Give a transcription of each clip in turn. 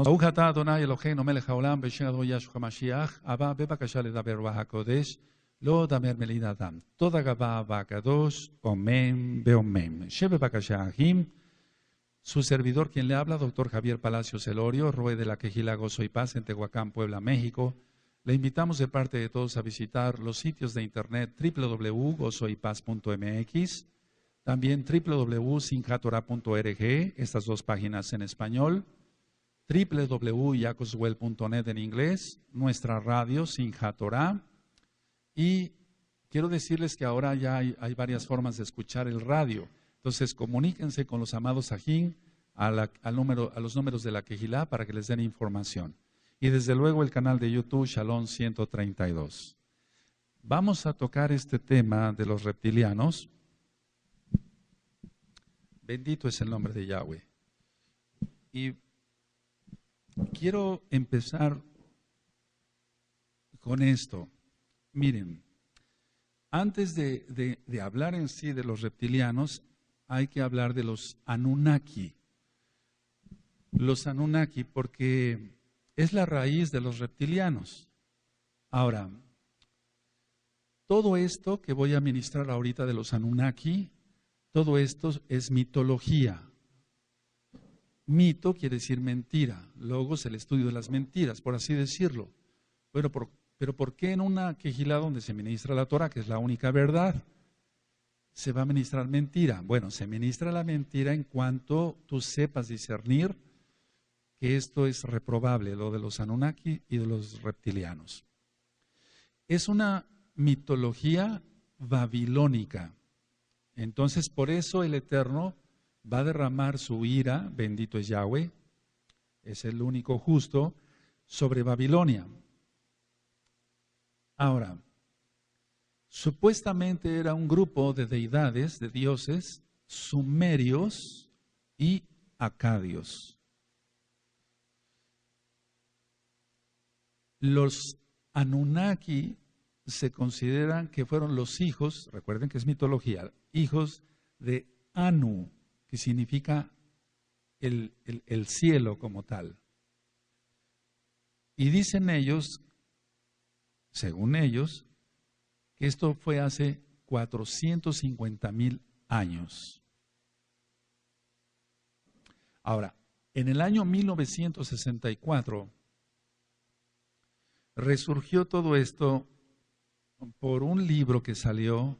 ברוך אתה אדוני אלוהינו מלך העולם בשם אדוני ישוע המשיח הבא בבקשה לדבר רוח הקודש לא דמר מליד אדם. תודה רבה והקדוש, amén, amén. בבקשה אחים, su servidor quien le habla, doctor Javier Palacios Elorio, Roe de la Quejila Gozo y Paz en Tehuacán, Puebla, México. Le invitamos de parte de todos a visitar los sitios de internet www.gozoypaz.mx, también www.sinjatorah.org, estas dos páginas en español, www.yacoswell.net en inglés, nuestra radio Sinjatorah. Y quiero decirles que ahora ya hay varias formas de escuchar el radio. Entonces comuníquense con los amados Sajín a los números de la Quejilá para que les den información. Y desde luego el canal de YouTube Shalom 132. Vamos a tocar este tema de los reptilianos. Bendito es el nombre de Yahweh. Y quiero empezar con esto. Miren, antes de hablar en sí de los reptilianos, hay que hablar de los Anunnaki. Los Anunnaki, porque es la raíz de los reptilianos. Ahora, todo esto que voy a ministrar ahorita de los Anunnaki, todo esto es mitología. Mito quiere decir mentira, logos el estudio de las mentiras, por así decirlo. Bueno, pero ¿por qué en una quejilá donde se ministra la Torah, que es la única verdad, se va a ministrar mentira? Bueno, se ministra la mentira en cuanto tú sepas discernir que esto es reprobable, lo de los Anunnaki y de los reptilianos. Es una mitología babilónica. Entonces, por eso el Eterno va a derramar su ira, bendito es Yahweh, es el único justo, sobre Babilonia. Ahora, supuestamente era un grupo de deidades, de dioses, sumerios y acadios. Los Anunnaki se consideran que fueron los hijos, recuerden que es mitología, hijos de Anu, que significa el cielo como tal. Y dicen ellos, según ellos, que esto fue hace 450,000 años. Ahora, en el año 1964, resurgió todo esto por un libro que salió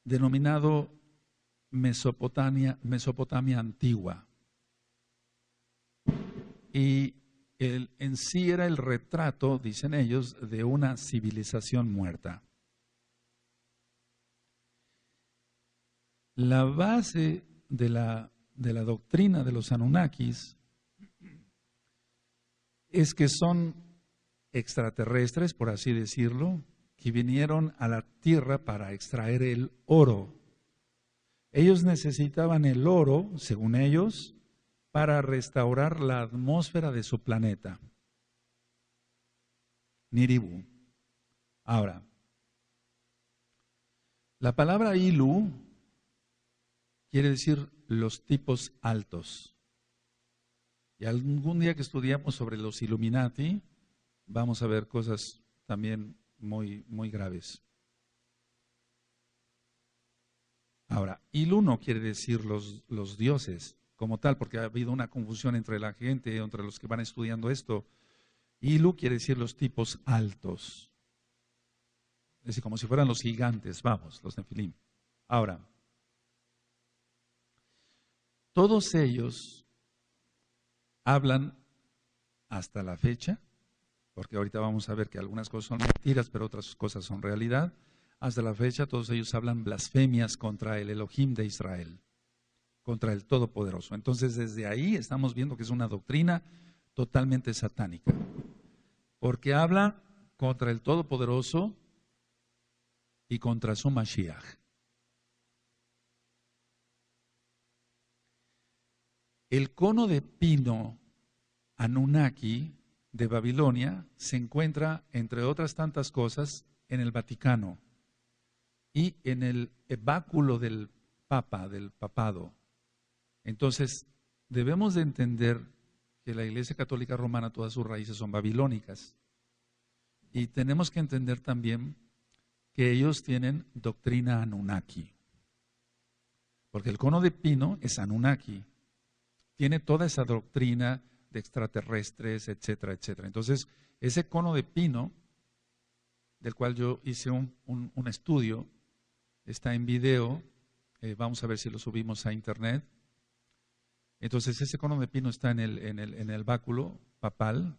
denominado Mesopotamia Antigua. Y en sí era el retrato, dicen ellos, de una civilización muerta. La base de la doctrina de los Anunnakis es que son extraterrestres, por así decirlo, que vinieron a la tierra para extraer el oro. Ellos necesitaban el oro, según ellos, para restaurar la atmósfera de su planeta, Niribu. Ahora, la palabra Ilu quiere decir los tipos altos. Y algún día que estudiamos sobre los Illuminati, vamos a ver cosas también muy, muy graves. Ahora, Ilu no quiere decir los dioses como tal, porque ha habido una confusión entre la gente, entre los que van estudiando esto. Ilu quiere decir los tipos altos. Es decir, como si fueran los gigantes, vamos, los Nefilim. Ahora, todos ellos hablan hasta la fecha, porque ahorita vamos a ver que algunas cosas son mentiras, pero otras cosas son realidad. Hasta la fecha todos ellos hablan blasfemias contra el Elohim de Israel, contra el Todopoderoso. Entonces desde ahí estamos viendo que es una doctrina totalmente satánica, porque habla contra el Todopoderoso y contra su Mashiach. El cono de pino Anunnaki de Babilonia se encuentra, entre otras tantas cosas, en el Vaticano y en el báculo del Papa, del papado. Entonces, debemos de entender que la Iglesia Católica Romana, todas sus raíces son babilónicas. Y tenemos que entender también que ellos tienen doctrina Anunnaki. Porque el cono de pino es Anunnaki. Tiene toda esa doctrina de extraterrestres, etcétera, etcétera. Entonces, ese cono de pino, del cual yo hice un estudio, está en video, vamos a ver si lo subimos a internet. Entonces, ese cono de pino está en el báculo papal,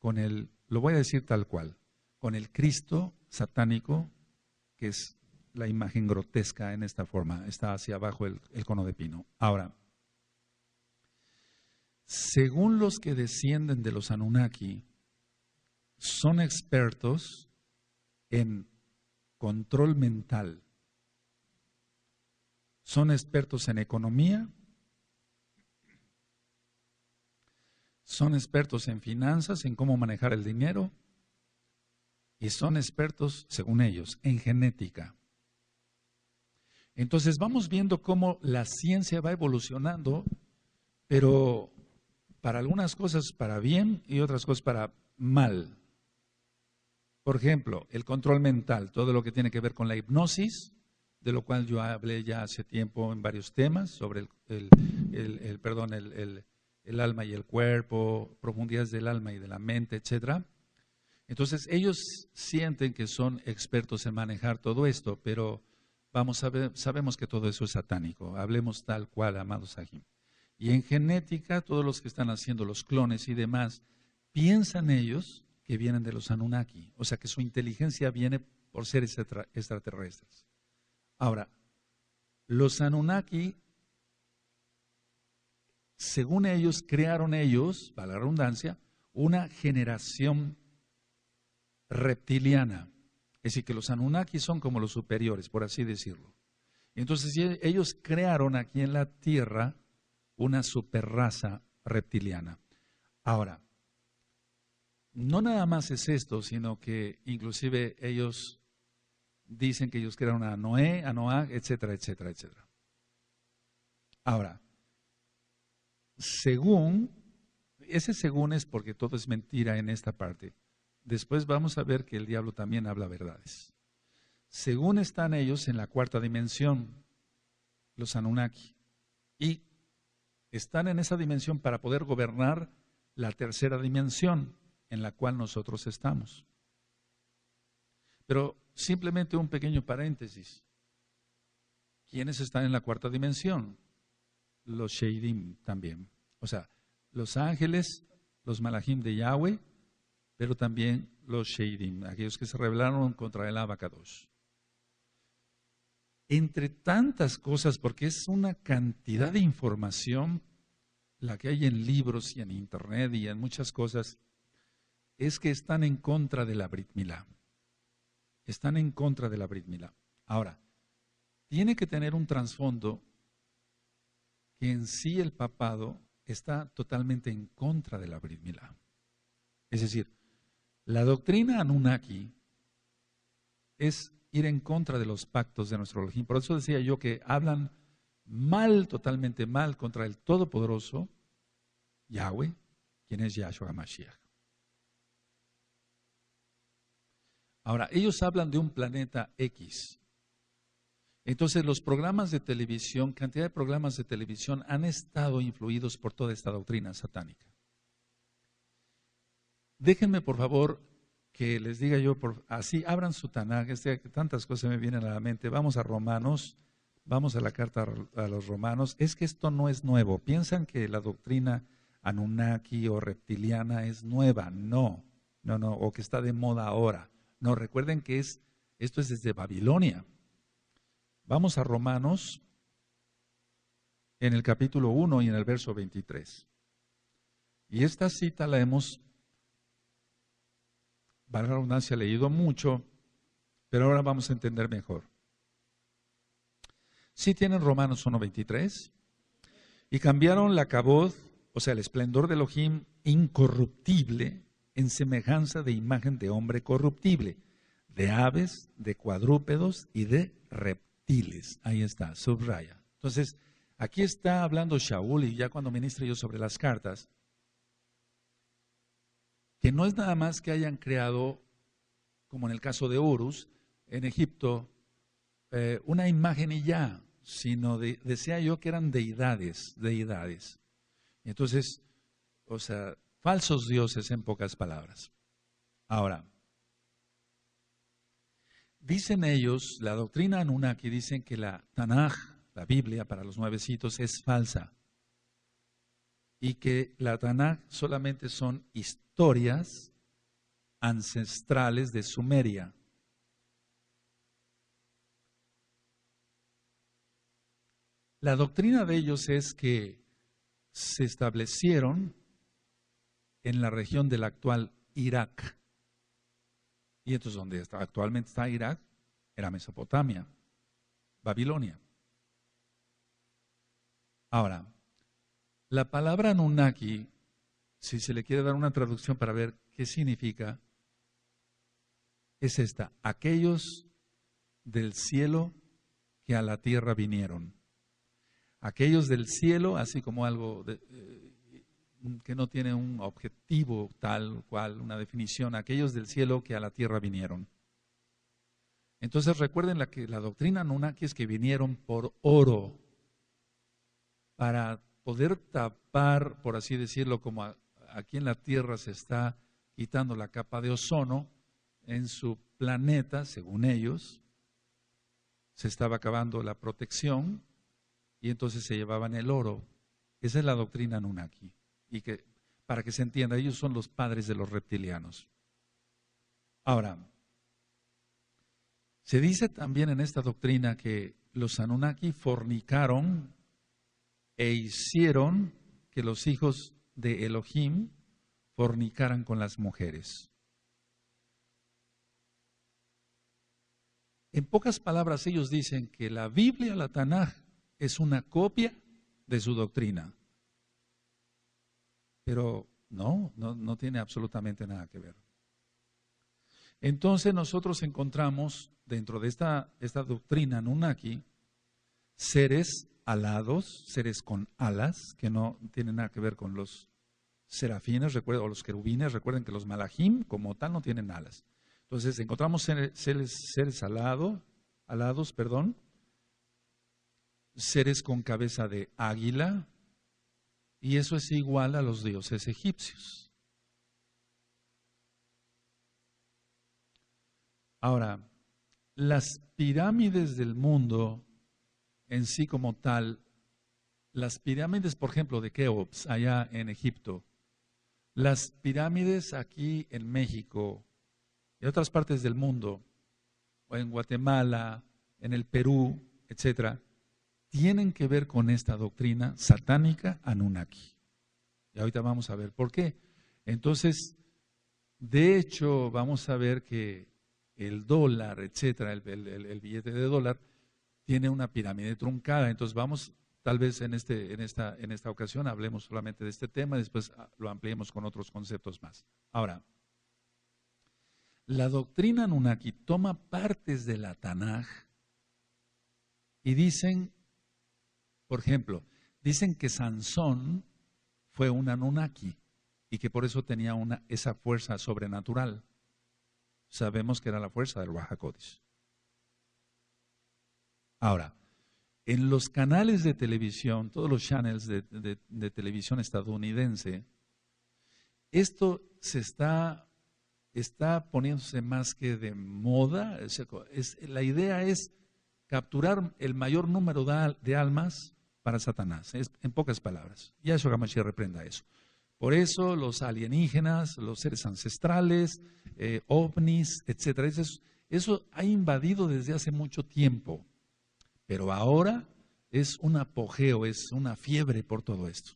lo voy a decir tal cual, con el Cristo satánico, que es la imagen grotesca en esta forma, está hacia abajo el cono de pino. Ahora, según los que descienden de los Anunnaki, son expertos en control mental, son expertos en economía, son expertos en finanzas, en cómo manejar el dinero, y son expertos, según ellos, en genética. Entonces vamos viendo cómo la ciencia va evolucionando, pero para algunas cosas para bien y otras cosas para mal. Por ejemplo, el control mental, todo lo que tiene que ver con la hipnosis, de lo cual yo hablé ya hace tiempo en varios temas, sobre el alma y el cuerpo, profundidades del alma y de la mente, etcétera. Entonces ellos sienten que son expertos en manejar todo esto, pero sabemos que todo eso es satánico. Hablemos tal cual, amados Sahim. Y en genética, todos los que están haciendo los clones y demás, piensan ellos que vienen de los Anunnaki, o sea que su inteligencia viene por seres extraterrestres. Ahora, los Anunnaki, según ellos, crearon ellos, para la redundancia, una generación reptiliana. Es decir, que los Anunnaki son como los superiores, por así decirlo. Entonces ellos crearon aquí en la Tierra una superraza reptiliana. Ahora, no nada más es esto, sino que inclusive ellos dicen que ellos crearon a Noé, a Noah, etcétera, etcétera, etcétera. Ahora, ese según es porque todo es mentira en esta parte. Después vamos a ver que el diablo también habla verdades. Según están ellos en la cuarta dimensión, los Anunnaki, y están en esa dimensión para poder gobernar la tercera dimensión en la cual nosotros estamos. Pero simplemente un pequeño paréntesis. ¿Quiénes están en la cuarta dimensión? Los Sheidim también. O sea, los ángeles, los Malachim de Yahweh, pero también los Sheidim, aquellos que se rebelaron contra el Abacadosh. Entre tantas cosas, porque es una cantidad de información la que hay en libros y en internet y en muchas cosas, es que están en contra de la Brit Milá. Están en contra de la Brit Milá. Ahora, tiene que tener un trasfondo que en sí el papado está totalmente en contra de la Brit Milá. Es decir, la doctrina Anunnaki es ir en contra de los pactos de nuestro Elohim. Por eso decía yo que hablan mal, totalmente mal, contra el Todopoderoso, Yahweh, quien es Yahshua Mashiach. Ahora, ellos hablan de un planeta X. Entonces, los programas de televisión, cantidad de programas de televisión han estado influidos por toda esta doctrina satánica. Déjenme, por favor, que les diga yo, así abran su Tanaj, tantas cosas me vienen a la mente. Vamos a Romanos, vamos a la carta a los Romanos. Es que esto no es nuevo. Piensan que la doctrina Anunnaki o reptiliana es nueva. No, o que está de moda ahora. No, recuerden que esto es desde Babilonia. Vamos a Romanos en el capítulo 1 y en el verso 23. Y esta cita la hemos, valga la redundancia, leído mucho, pero ahora vamos a entender mejor. ¿Sí tienen Romanos 1:23? Y cambiaron la cabod, o sea, el esplendor de Elohim incorruptible, en semejanza de imagen de hombre corruptible, de aves, de cuadrúpedos y de reptiles. Ahí está, subraya. Entonces, Aquí está hablando Shaul, y ya cuando ministre yo sobre las cartas, que no es nada más que hayan creado, como en el caso de Horus, en Egipto, una imagen y ya, sino decía yo que eran deidades. Entonces, o sea, falsos dioses en pocas palabras. Ahora, dicen ellos, la doctrina Anunnaki, dicen que la Tanaj, la Biblia para los nuevecitos, es falsa. Y que la Tanaj solamente son historias ancestrales de Sumeria. La doctrina de ellos es que se establecieron en la región del actual Irak. Y entonces donde actualmente está Irak era Mesopotamia, Babilonia. Ahora, la palabra Anunnaki, si se le quiere dar una traducción para ver qué significa, es esta: aquellos del cielo que a la tierra vinieron. Aquellos del cielo, así como algo que no tiene un objetivo tal cual, una definición, aquellos del cielo que a la tierra vinieron. Entonces recuerden que la doctrina Anunnaki es que vinieron por oro, para poder tapar, por así decirlo, como aquí en la tierra se está quitando la capa de ozono, en su planeta, según ellos, se estaba acabando la protección y entonces se llevaban el oro. Esa es la doctrina Anunnaki. Y que, para que se entienda, ellos son los padres de los reptilianos. Ahora, se dice también en esta doctrina que los Anunnaki fornicaron e hicieron que los hijos de Elohim fornicaran con las mujeres. En pocas palabras, ellos dicen que la Biblia, la Tanaj, es una copia de su doctrina. Pero no tiene absolutamente nada que ver. Entonces nosotros encontramos dentro de esta doctrina Anunnaki seres alados, seres con alas, que no tienen nada que ver con los serafines, o los querubines. Recuerden que los malajim como tal no tienen alas. Entonces encontramos seres alados, seres con cabeza de águila, y eso es igual a los dioses egipcios. Ahora, las pirámides del mundo en sí como tal, las pirámides, por ejemplo, de Keops, allá en Egipto, las pirámides aquí en México y otras partes del mundo, o en Guatemala, en el Perú, etcétera, tienen que ver con esta doctrina satánica Anunnaki. Y ahorita vamos a ver por qué. Entonces, de hecho, vamos a ver que el dólar, etcétera, el billete de dólar, tiene una pirámide truncada. Entonces vamos, tal vez en esta ocasión hablemos solamente de este tema, después lo ampliemos con otros conceptos más. Ahora, la doctrina Anunnaki toma partes de la Tanaj y dicen, por ejemplo, dicen que Sansón fue un Anunnaki y que por eso tenía esa fuerza sobrenatural. Sabemos que era la fuerza del Ruach HaKodesh. Ahora, en los canales de televisión, todos los channels de televisión estadounidense, esto está poniéndose más que de moda. La idea es capturar el mayor número de almas para Satanás, en pocas palabras. Yahshua HaMashiach reprenda eso. Por eso los alienígenas, los seres ancestrales, ovnis, etcétera, eso ha invadido desde hace mucho tiempo. Pero ahora es un apogeo, es una fiebre por todo esto.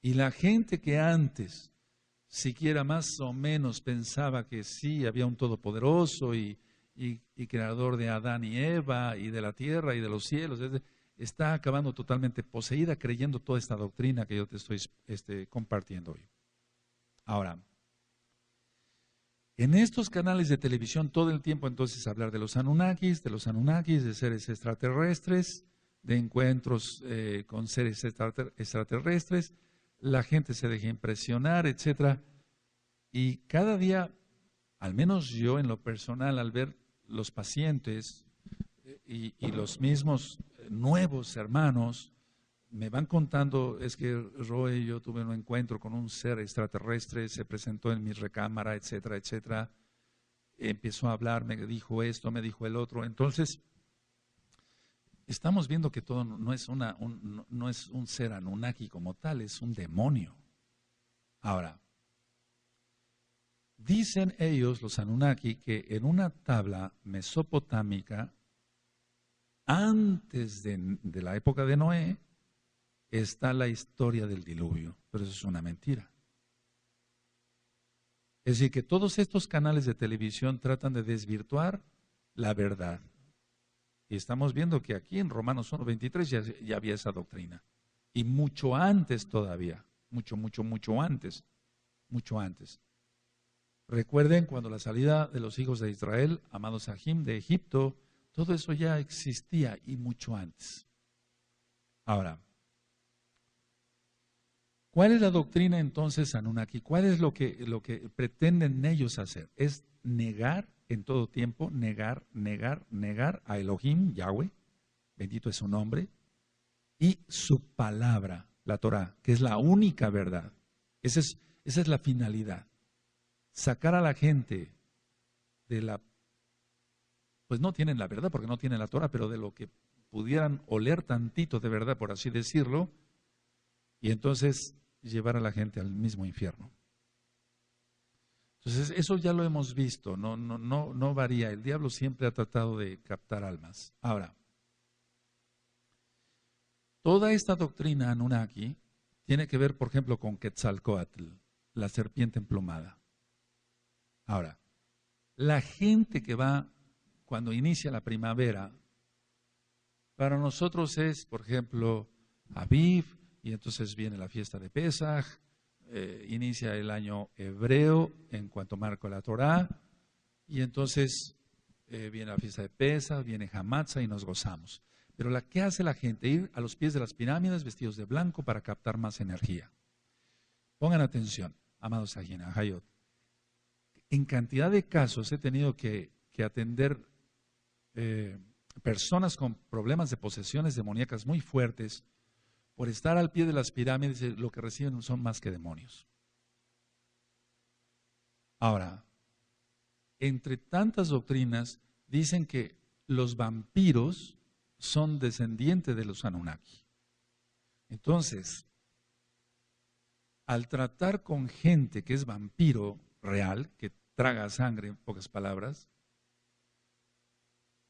Y la gente que antes siquiera más o menos pensaba que sí, había un todopoderoso y creador de Adán y Eva y de la tierra y de los cielos, está acabando totalmente poseída creyendo toda esta doctrina que yo te estoy compartiendo hoy. Ahora, en estos canales de televisión todo el tiempo entonces hablar de los Anunnakis, de seres extraterrestres, de encuentros con seres extraterrestres, la gente se deja impresionar, etcétera. Y cada día, al menos yo en lo personal, al ver los pacientes y los mismos nuevos hermanos, me van contando, es que Roy, yo tuve un encuentro con un ser extraterrestre, se presentó en mi recámara, etcétera, etcétera. Empezó a hablar, me dijo esto, me dijo el otro. Entonces, estamos viendo que todo no es, no es un ser Anunnaki como tal, es un demonio. Ahora, dicen ellos, los Anunnaki, que en una tabla mesopotámica, antes de la época de Noé, está la historia del diluvio, pero eso es una mentira. Es decir, que todos estos canales de televisión tratan de desvirtuar la verdad. Y estamos viendo que aquí en Romanos 1:23 ya había esa doctrina. Y mucho antes todavía, mucho antes, mucho antes. Recuerden cuando la salida de los hijos de Israel, amados Sahim, de Egipto, todo eso ya existía y mucho antes. Ahora, ¿cuál es la doctrina entonces Anunnaki? ¿Cuál es lo que pretenden ellos hacer? Es negar en todo tiempo, negar a Elohim, Yahweh, bendito es su nombre, y su palabra, la Torah, que es la única verdad. Esa es la finalidad. Sacar a la gente de la, pues no tienen la verdad porque no tienen la Torah, pero de lo que pudieran oler tantito de verdad, por así decirlo, y entonces llevar a la gente al mismo infierno. Entonces, eso ya lo hemos visto, no varía. El diablo siempre ha tratado de captar almas. Ahora, toda esta doctrina Anunnaki tiene que ver, por ejemplo, con Quetzalcóatl, la serpiente emplumada. Ahora, la gente que va cuando inicia la primavera, para nosotros es, por ejemplo, Aviv, y entonces viene la fiesta de Pesaj, inicia el año hebreo en cuanto marca la Torá, y entonces viene la fiesta de Pesaj, viene Hamatzah y nos gozamos. Pero ¿qué hace la gente? Ir a los pies de las pirámides vestidos de blanco para captar más energía. Pongan atención, amados Ajina, Hayot. En cantidad de casos he tenido que atender personas con problemas de posesiones demoníacas muy fuertes. Por estar al pie de las pirámides, lo que reciben son más que demonios. Ahora, entre tantas doctrinas, dicen que los vampiros son descendientes de los Anunnaki. Entonces, al tratar con gente que es vampiro real, que traga sangre, en pocas palabras,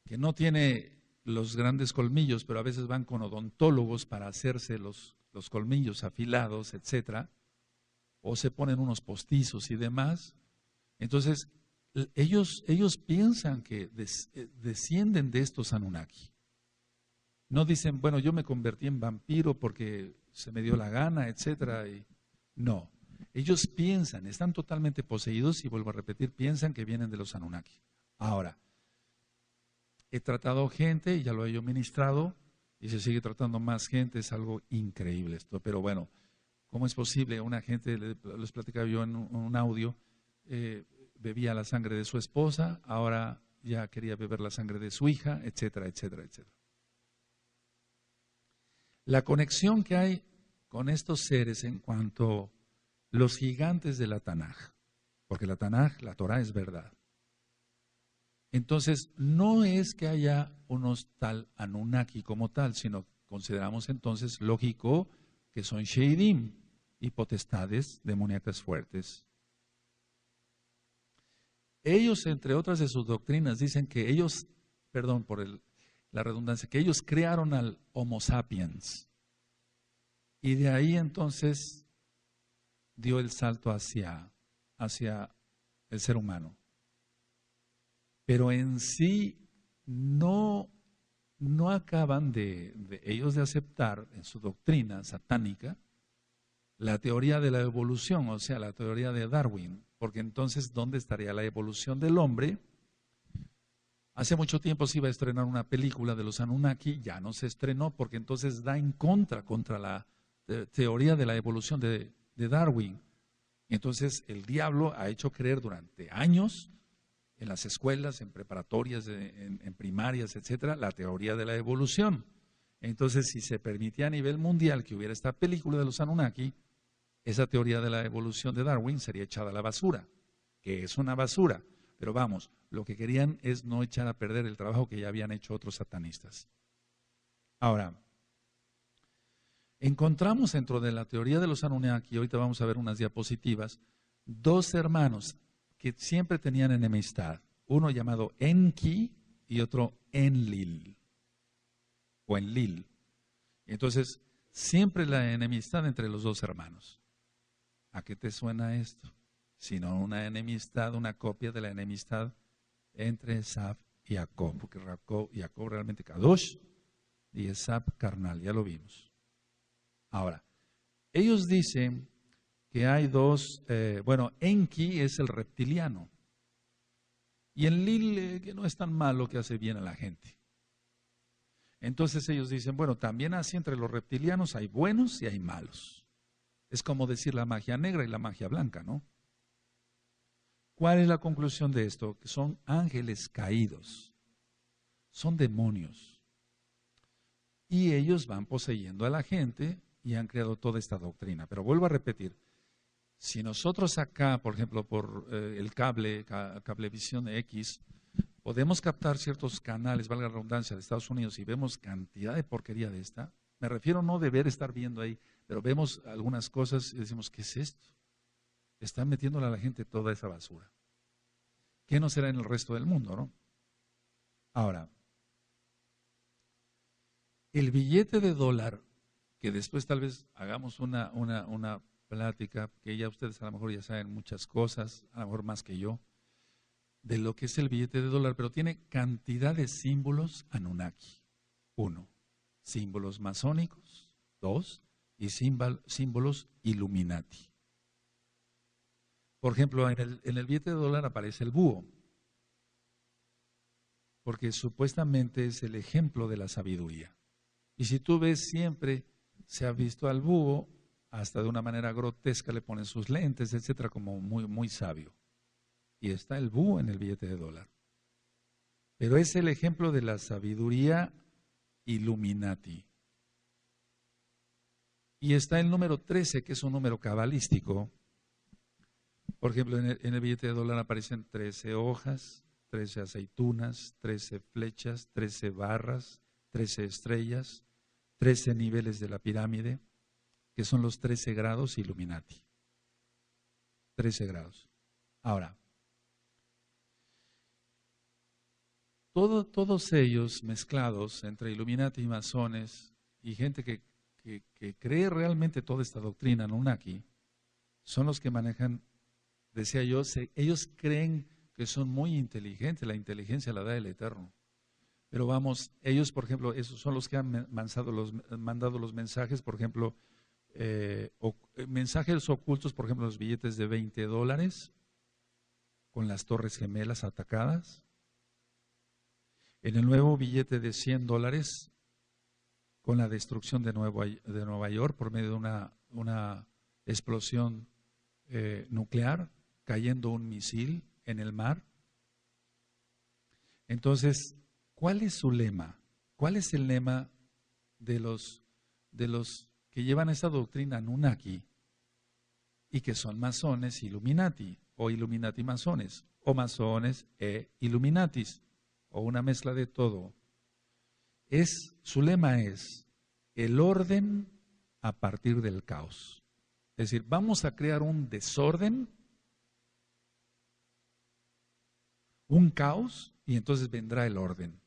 que no tiene los grandes colmillos, pero a veces van con odontólogos para hacerse los colmillos afilados, etcétera, o se ponen unos postizos y demás. Entonces, ellos piensan que descienden de estos Anunnaki. No dicen, bueno, yo me convertí en vampiro porque se me dio la gana, etcétera. No, ellos piensan, están totalmente poseídos y vuelvo a repetir, piensan que vienen de los Anunnaki. Ahora, he tratado gente, ya lo he yo ministrado, y se sigue tratando más gente, es algo increíble esto. Pero bueno, ¿cómo es posible? Una gente, les platicaba yo en un audio, bebía la sangre de su esposa, ahora ya quería beber la sangre de su hija, etcétera, etcétera, etcétera. La conexión que hay con estos seres en cuanto a los gigantes de la Tanaj, porque la Tanaj, la Torah es verdad. Entonces, no es que haya unos tal Anunnaki como tal, sino consideramos entonces lógico que son Sheidim y potestades demoníacas fuertes. Ellos, entre otras de sus doctrinas, dicen que ellos, perdón por la redundancia, que ellos crearon al Homo sapiens. Y de ahí entonces dio el salto hacia el ser humano. Pero en sí no acaban de ellos de aceptar en su doctrina satánica la teoría de la evolución, o sea, la teoría de Darwin, porque entonces ¿dónde estaría la evolución del hombre Hace mucho tiempo se iba a estrenar una película de los Anunnaki, ya no se estrenó porque entonces da en contra la teoría de la evolución de Darwin. Entonces el diablo ha hecho creer durante años en las escuelas, en preparatorias, en primarias, etcétera, la teoría de la evolución. Entonces, si se permitía a nivel mundial que hubiera esta película de los Anunnaki, esa teoría de la evolución de Darwin sería echada a la basura, que es una basura. Pero vamos, lo que querían es no echar a perder el trabajo que ya habían hecho otros satanistas. Ahora, encontramos dentro de la teoría de los Anunnaki, ahorita vamos a ver unas diapositivas, dos hermanos que siempre tenían enemistad, uno llamado Enki y otro Enlil, o Enlil. Entonces, siempre la enemistad entre los dos hermanos. ¿A qué te suena esto? Sino una enemistad, una copia de la enemistad entre Esaf y Jacob, porque Jacob realmente Kadosh y Esaf carnal, ya lo vimos. Ahora, ellos dicen que hay dos, Enki es el reptiliano y Enlil que no es tan malo, que hace bien a la gente. Entonces ellos dicen, bueno, también así entre los reptilianos hay buenos y hay malos. Es como decir la magia negra y la magia blanca, ¿no? ¿Cuál es la conclusión de esto? Que son ángeles caídos, son demonios. Y ellos van poseyendo a la gente y han creado toda esta doctrina. Pero vuelvo a repetir, si nosotros acá, por ejemplo, por el Cablevisión X, podemos captar ciertos canales, valga la redundancia, de Estados Unidos y vemos cantidad de porquería de esta, me refiero no deber estar viendo ahí, pero vemos algunas cosas y decimos, ¿qué es esto? Están metiéndole a la gente toda esa basura. ¿Qué no será en el resto del mundo, no? Ahora, el billete de dólar, que después tal vez hagamos una plática, que ya ustedes a lo mejor ya saben muchas cosas, a lo mejor más que yo, de lo que es el billete de dólar, pero tiene cantidad de símbolos Anunnaki. 1, símbolos masónicos. 2, y símbolos Illuminati. Por ejemplo, en el billete de dólar aparece el búho, porque supuestamente es el ejemplo de la sabiduría. Y si tú ves, siempre se ha visto al búho, hasta de una manera grotesca le ponen sus lentes, etcétera, como muy, muy sabio. Y está el búho en el billete de dólar. Pero es el ejemplo de la sabiduría Illuminati. Y está el número 13, que es un número cabalístico. Por ejemplo, en el billete de dólar aparecen 13 hojas, 13 aceitunas, 13 flechas, 13 barras, 13 estrellas, 13 niveles de la pirámide, que son los 13 grados Illuminati. 13 grados. Ahora, todos ellos mezclados entre Illuminati y masones y gente que cree realmente toda esta doctrina Anunnaki, son los que manejan, decía yo, ellos creen que son muy inteligentes, la inteligencia la da el Eterno. Pero vamos, ellos, por ejemplo, esos son los que han mandado los mensajes, por ejemplo, mensajes ocultos, por ejemplo, los billetes de $20 con las Torres Gemelas atacadas. En el nuevo billete de $100 con la destrucción de Nueva York por medio de una explosión nuclear, cayendo un misil en el mar. Entonces, ¿cuál es su lema? ¿Cuál es el lema de los que llevan esta doctrina Anunnaki y que son masones Illuminati o Illuminati masones o masones e Illuminatis o una mezcla de todo? Su lema es el orden a partir del caos. Es decir, vamos a crear un desorden, un caos, y entonces vendrá el orden.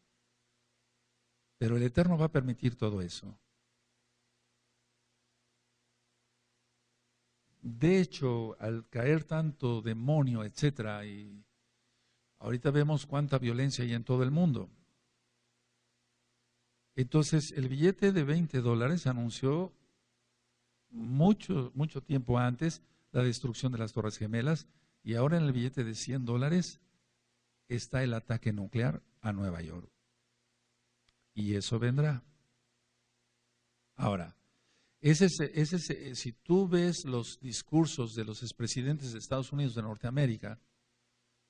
Pero el Eterno va a permitir todo eso. De hecho, al caer tanto demonio, etcétera, y ahorita vemos cuánta violencia hay en todo el mundo. Entonces, el billete de $20 anunció mucho tiempo antes la destrucción de las Torres Gemelas, y ahora en el billete de $100 está el ataque nuclear a Nueva York. Y eso vendrá. Ahora, si tú ves los discursos de los expresidentes de Estados Unidos de Norteamérica,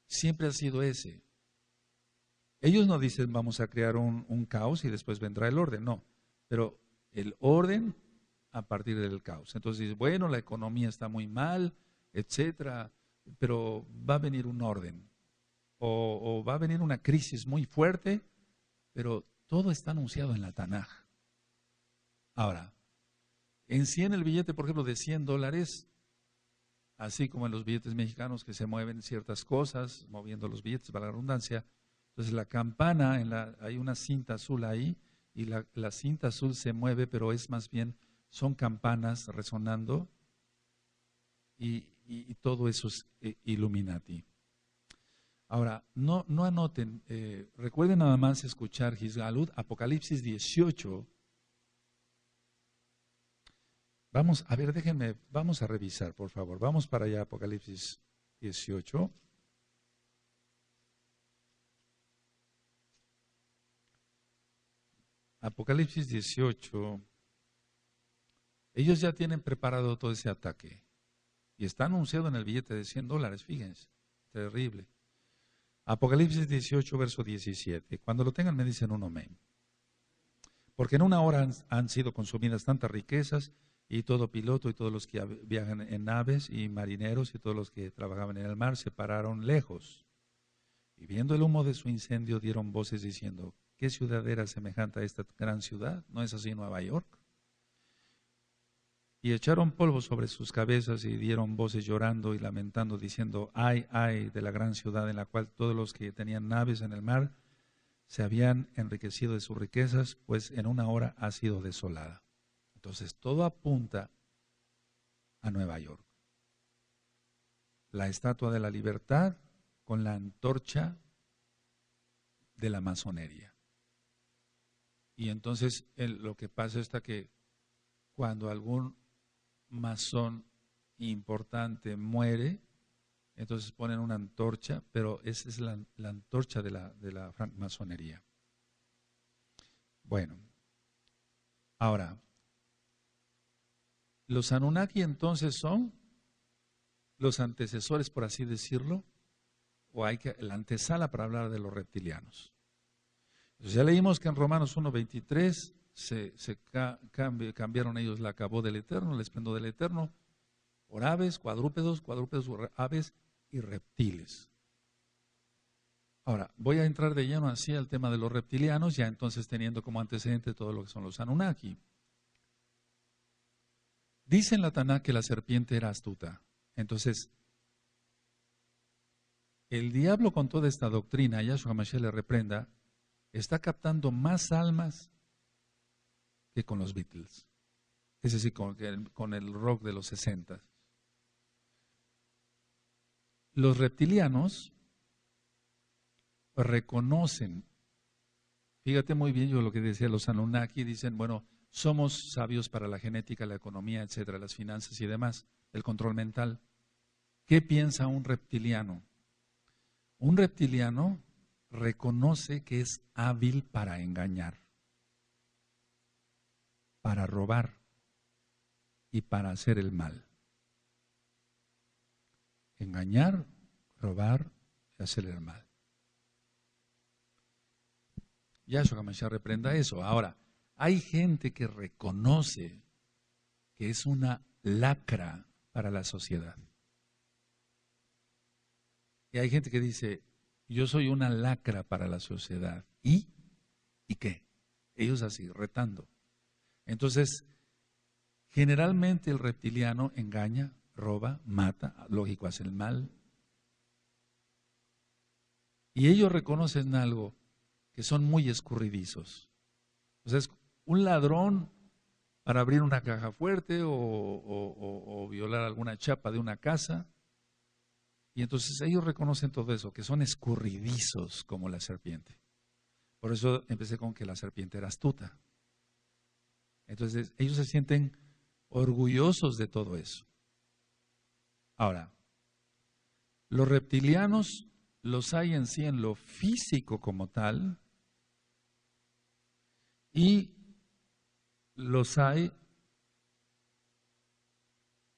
siempre ha sido ese. Ellos no dicen vamos a crear un caos y después vendrá el orden, no. Pero el orden a partir del caos. Entonces, bueno, la economía está muy mal, etcétera, pero va a venir un orden. O va a venir una crisis muy fuerte, pero todo está anunciado en la Tanaj. Ahora, en el billete, por ejemplo, de $100, así como en los billetes mexicanos que se mueven ciertas cosas, moviendo los billetes para la redundancia, entonces la campana, hay una cinta azul ahí, y la cinta azul se mueve, pero es más bien, son campanas resonando, y todo eso es Illuminati. Ahora, no anoten, recuerden nada más escuchar Gizgalud, Apocalipsis 18. Vamos, a ver, vamos a revisar, por favor. Vamos para allá, Apocalipsis 18. Apocalipsis 18. Ellos ya tienen preparado todo ese ataque. Y está anunciado en el billete de $100, fíjense. Terrible. Apocalipsis 18, verso 17. Cuando lo tengan me dicen un amén. Porque en una hora han sido consumidas tantas riquezas, y todo piloto y todos los que viajan en naves y marineros y todos los que trabajaban en el mar se pararon lejos. Y viendo el humo de su incendio dieron voces diciendo, ¿qué ciudad era semejante a esta gran ciudad? ¿No es así Nueva York? Y echaron polvo sobre sus cabezas y dieron voces llorando y lamentando diciendo, ay de la gran ciudad en la cual todos los que tenían naves en el mar se habían enriquecido de sus riquezas, pues en una hora ha sido desolada. Entonces todo apunta a Nueva York. La Estatua de la Libertad con la antorcha de la masonería. Y entonces lo que pasa es que cuando algún masón importante muere, entonces ponen una antorcha, pero esa es la antorcha de la francmasonería. Bueno, ahora, los Anunnaki entonces son los antecesores, por así decirlo, o la antesala para hablar de los reptilianos. Entonces ya leímos que en Romanos 1:23 cambiaron ellos la cabó del Eterno, el esplendor del Eterno, por aves, cuadrúpedos, aves y reptiles. Ahora, voy a entrar de lleno así al tema de los reptilianos, ya entonces teniendo como antecedente todo lo que son los Anunnaki. Dice en la Taná que la serpiente era astuta. Entonces, el diablo con toda esta doctrina, Yahshua HaMashiach le reprenda, está captando más almas que con los Beatles. Es decir, con el rock de los 60. Los reptilianos reconocen, fíjate muy bien yo lo que decía los Anunnaki, dicen, bueno, somos sabios para la genética, la economía, etcétera, las finanzas y demás, el control mental. ¿Qué piensa un reptiliano? Un reptiliano reconoce que es hábil para engañar, para robar y para hacer el mal. Engañar, robar y hacer el mal. Yahshua HaMashiach reprenda eso. Ahora, hay gente que reconoce que es una lacra para la sociedad. Y hay gente que dice, yo soy una lacra para la sociedad. ¿Y qué? Ellos así, retando. Entonces, generalmente el reptiliano engaña, roba, mata, lógico, hace el mal. Y ellos reconocen algo, que son muy escurridizos. O sea, es un ladrón para abrir una caja fuerte o violar alguna chapa de una casa. Y entonces ellos reconocen todo eso, que son escurridizos como la serpiente. Por eso empecé con que la serpiente era astuta. Entonces ellos se sienten orgullosos de todo eso. Ahora, los reptilianos los hay en sí en lo físico como tal, y los hay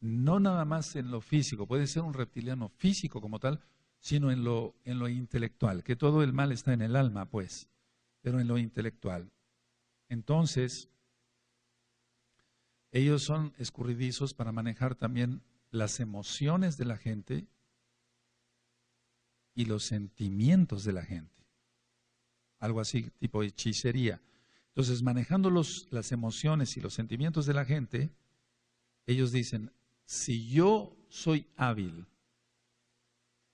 no nada más en lo físico, puede ser un reptiliano físico como tal, sino en lo intelectual, que todo el mal está en el alma, pues, pero en lo intelectual. Entonces, ellos son escurridizos para manejar también las emociones de la gente y los sentimientos de la gente. Algo así, tipo hechicería. Entonces, manejando las emociones y los sentimientos de la gente, ellos dicen, si yo soy hábil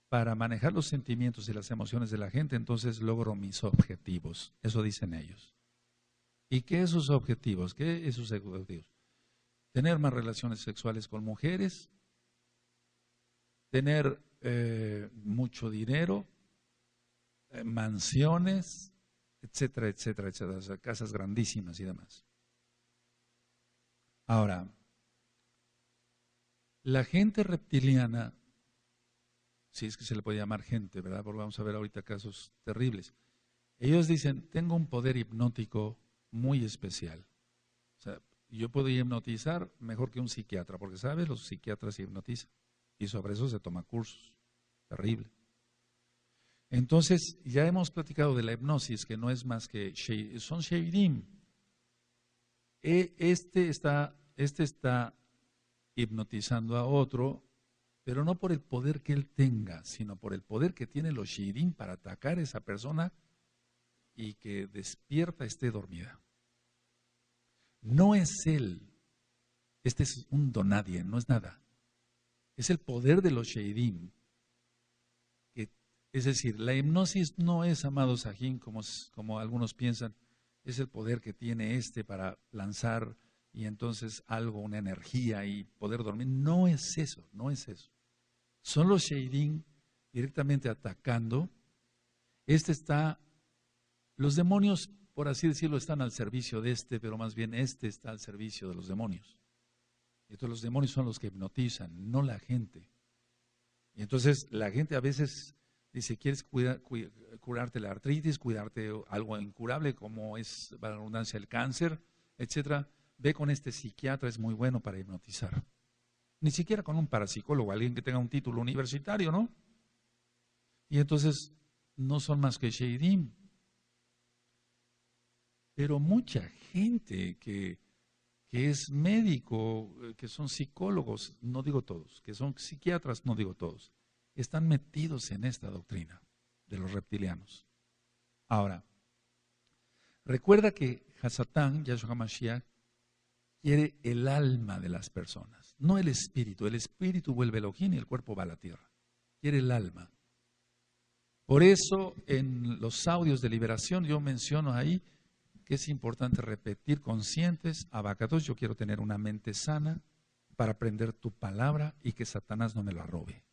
para manejar los sentimientos y las emociones de la gente, entonces logro mis objetivos. Eso dicen ellos. ¿Y qué es sus objetivos? ¿Qué es sus objetivos? Tener más relaciones sexuales con mujeres, tener mucho dinero, mansiones, etcétera, etcétera, etcétera, o sea, casas grandísimas y demás. Ahora, la gente reptiliana, si es que se le puede llamar gente, ¿verdad? Porque vamos a ver ahorita casos terribles. Ellos dicen, tengo un poder hipnótico muy especial. O sea, yo puedo hipnotizar mejor que un psiquiatra, porque, ¿sabes? Los psiquiatras hipnotizan. Y sobre eso se toma cursos. Terrible. Entonces, ya hemos platicado de la hipnosis, que no es más que, son sheidim. Este está hipnotizando a otro, pero no por el poder que él tenga, sino por el poder que tienen los sheidim para atacar a esa persona y que despierta esté dormida. No es él. Este es un donadie, no es nada. Es el poder de los sheidim. Es decir, la hipnosis no es, amado Sajín, como algunos piensan, es el poder que tiene para lanzar y entonces algo, una energía y poder dormir. No es eso, no es eso. Son los sheidim directamente atacando. Los demonios, por así decirlo, están al servicio de pero más bien está al servicio de los demonios. Y entonces los demonios son los que hipnotizan, no la gente. Y entonces la gente a veces dice, ¿quieres curarte la artritis, cuidarte algo incurable como es, para la redundancia, el cáncer, etcétera? Ve con este psiquiatra, es muy bueno para hipnotizar. Ni siquiera con un parapsicólogo, alguien que tenga un título universitario, ¿no? Y entonces no son más que sheidim. Pero mucha gente que es médico, que son psicólogos, no digo todos, que son psiquiatras, no digo todos, están metidos en esta doctrina de los reptilianos. Ahora, recuerda que Hasatán, Yahshua HaMashiach, quiere el alma de las personas, no el espíritu. El espíritu vuelve Elohim y el cuerpo va a la tierra. Quiere el alma. Por eso, en los audios de liberación, yo menciono ahí que es importante repetir conscientes, Abacados, yo quiero tener una mente sana para aprender tu palabra y que Satanás no me la robe.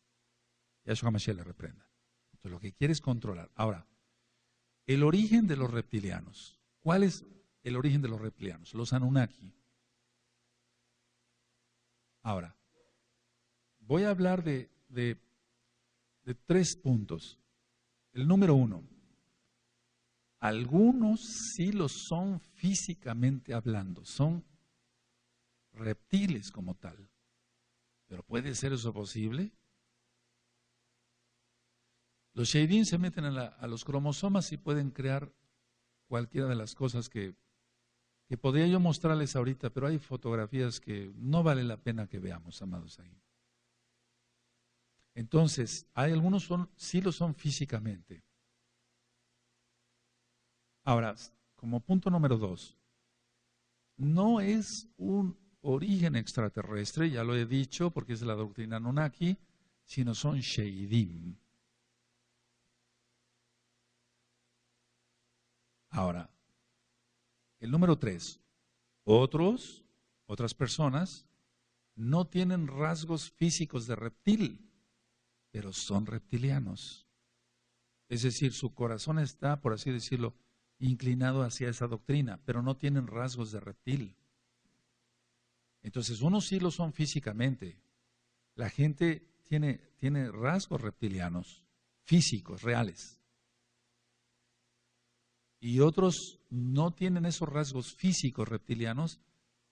Yahshua HaMashiach le reprenda. Entonces, lo que quiere es controlar. Ahora, el origen de los reptilianos. ¿Cuál es el origen de los reptilianos? Los Anunnaki. Ahora, voy a hablar de 3 puntos. El número 1. Algunos sí lo son físicamente hablando, son reptiles como tal. Pero ¿puede ser eso posible? Los sheidim se meten a los cromosomas y pueden crear cualquiera de las cosas que podría yo mostrarles ahorita, pero hay fotografías que no vale la pena que veamos, amados ahí. Entonces, hay algunos sí lo son físicamente. Ahora, como punto número 2, no es un origen extraterrestre, ya lo he dicho porque es la doctrina Anunnaki, sino son sheidim. Ahora, el número 3, otras personas no tienen rasgos físicos de reptil, pero son reptilianos. Es decir, su corazón está, por así decirlo, inclinado hacia esa doctrina, pero no tienen rasgos de reptil. Entonces, unos sí lo son físicamente. La gente tiene rasgos reptilianos, físicos, reales. Y otros no tienen esos rasgos físicos reptilianos,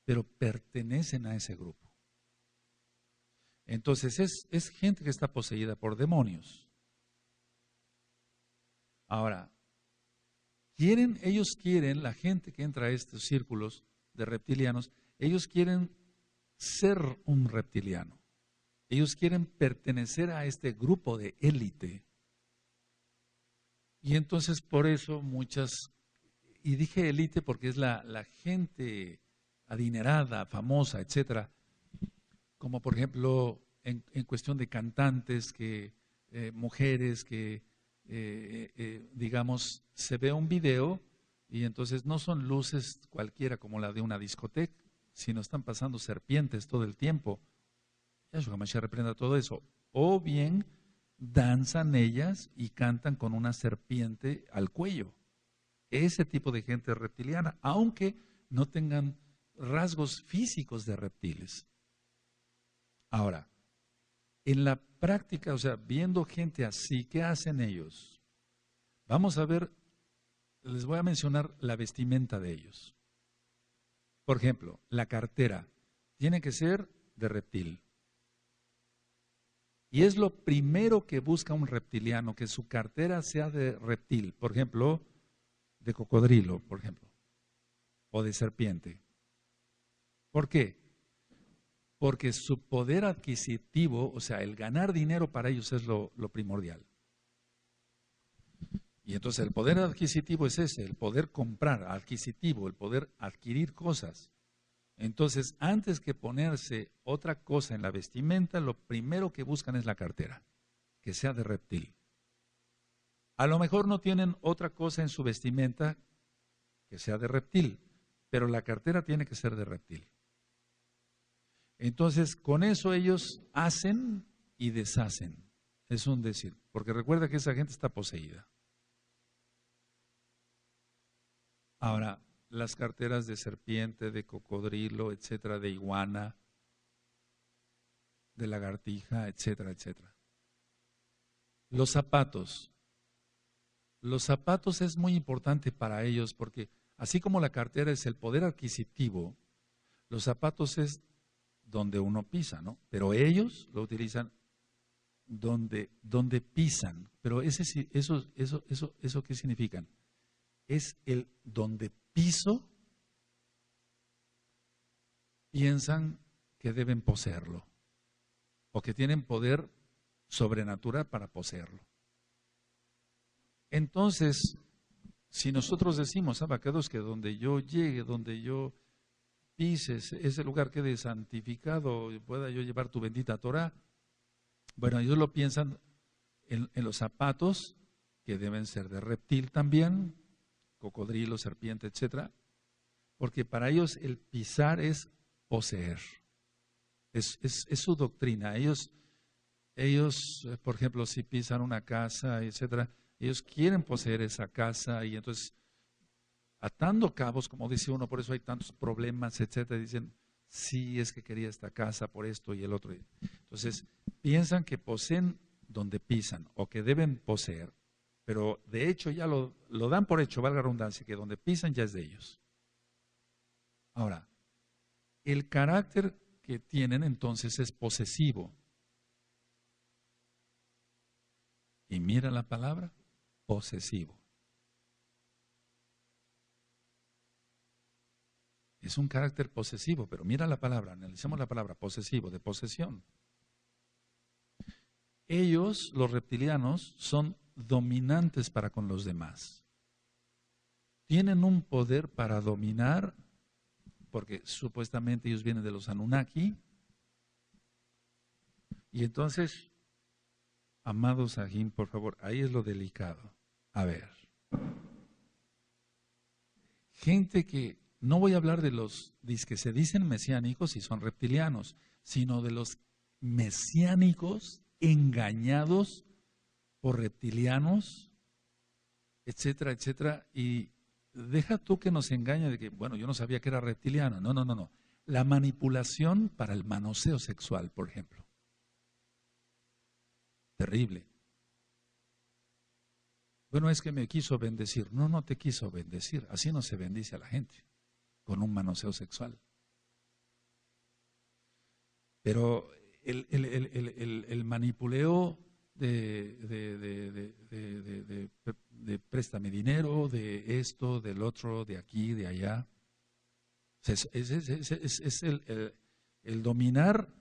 pero pertenecen a ese grupo. Entonces es gente que está poseída por demonios. Ahora, ellos quieren, la gente que entra a estos círculos de reptilianos, ellos quieren ser un reptiliano. Ellos quieren pertenecer a este grupo de élite. Y entonces por eso y dije élite porque es la gente adinerada, famosa, etcétera, como por ejemplo en cuestión de cantantes, mujeres que digamos, se ve un video y entonces no son luces cualquiera como la de una discoteca, sino están pasando serpientes todo el tiempo. Yahshua Mashiach reprenda todo eso. O bien danzan ellas y cantan con una serpiente al cuello. Ese tipo de gente reptiliana, aunque no tengan rasgos físicos de reptiles. Ahora, en la práctica, o sea, viendo gente así, ¿qué hacen ellos? Vamos a ver, les voy a mencionar la vestimenta de ellos. Por ejemplo, la cartera tiene que ser de reptil. Y es lo primero que busca un reptiliano, que su cartera sea de reptil. Por ejemplo, de cocodrilo, por ejemplo, o de serpiente. ¿Por qué? Porque su poder adquisitivo, o sea, el ganar dinero para ellos es lo primordial. Y entonces el poder adquisitivo es ese, el poder comprar, adquisitivo, el poder adquirir cosas. Entonces, antes que ponerse otra cosa en la vestimenta, lo primero que buscan es la cartera, que sea de reptil. A lo mejor no tienen otra cosa en su vestimenta que sea de reptil, pero la cartera tiene que ser de reptil. Entonces, con eso ellos hacen y deshacen. Es un decir, porque recuerda que esa gente está poseída. Ahora, las carteras de serpiente, de cocodrilo, etcétera, de iguana, de lagartija, etcétera, etcétera. Los zapatos. Los zapatos es muy importante para ellos porque así como la cartera es el poder adquisitivo, los zapatos es donde uno pisa, ¿no? Pero ellos lo utilizan donde pisan. Pero eso ¿qué significan? Es el donde piso, piensan que deben poseerlo o que tienen poder sobrenatural para poseerlo. Entonces, si nosotros decimos, abacados, que donde yo llegue, donde yo pise, ese lugar quede santificado y pueda yo llevar tu bendita Torah, bueno, ellos lo piensan en los zapatos, que deben ser de reptil también, cocodrilo, serpiente, etcétera, porque para ellos el pisar es poseer. Es su doctrina. Ellos, por ejemplo, si pisan una casa, etcétera, ellos quieren poseer esa casa y entonces atando cabos, como dice uno, por eso hay tantos problemas, etcétera, dicen, sí, es que quería esta casa por esto y el otro. Entonces, piensan que poseen donde pisan o que deben poseer, pero de hecho ya lo dan por hecho, valga la redundancia, que donde pisan ya es de ellos. Ahora, el carácter que tienen entonces es posesivo. Y mira la palabra, posesivo. Es un carácter posesivo, pero mira la palabra, analicemos la palabra posesivo, de posesión. Ellos, los reptilianos, son dominantes para con los demás. Tienen un poder para dominar, porque supuestamente ellos vienen de los Anunnaki. Y entonces, amados Sahim, por favor, ahí es lo delicado. A ver, gente que, no voy a hablar de los que se dicen mesiánicos y son reptilianos, sino de los mesiánicos engañados por reptilianos, etcétera, etcétera. Y deja tú que nos engañe de que, bueno, yo no sabía que era reptiliano. No. La manipulación para el manoseo sexual, por ejemplo. Terrible. Bueno, es que me quiso bendecir. No, no te quiso bendecir. Así no se bendice a la gente, con un manoseo sexual. Pero el manipuleo de préstame dinero, de esto, del otro, de aquí, de allá, es el dominar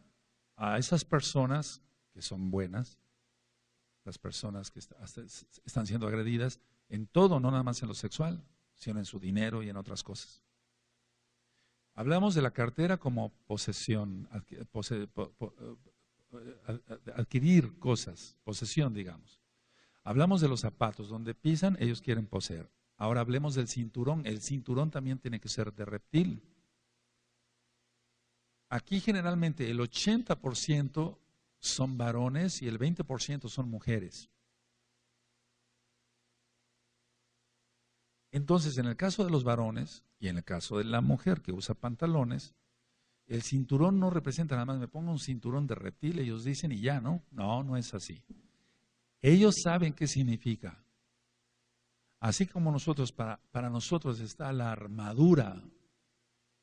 a esas personas que son buenas, las personas que están siendo agredidas en todo, no nada más en lo sexual, sino en su dinero y en otras cosas. Hablamos de la cartera como posesión, adquirir cosas, posesión, digamos. Hablamos de los zapatos, donde pisan, ellos quieren poseer. Ahora hablemos del cinturón. El cinturón también tiene que ser de reptil. Aquí generalmente el 80% son varones y el 20% son mujeres. Entonces, en el caso de los varones y en el caso de la mujer que usa pantalones, el cinturón no representa nada más, me pongo un cinturón de reptil, ellos dicen y ya, ¿no? No, no es así. Ellos saben qué significa. Así como nosotros, para nosotros está la armadura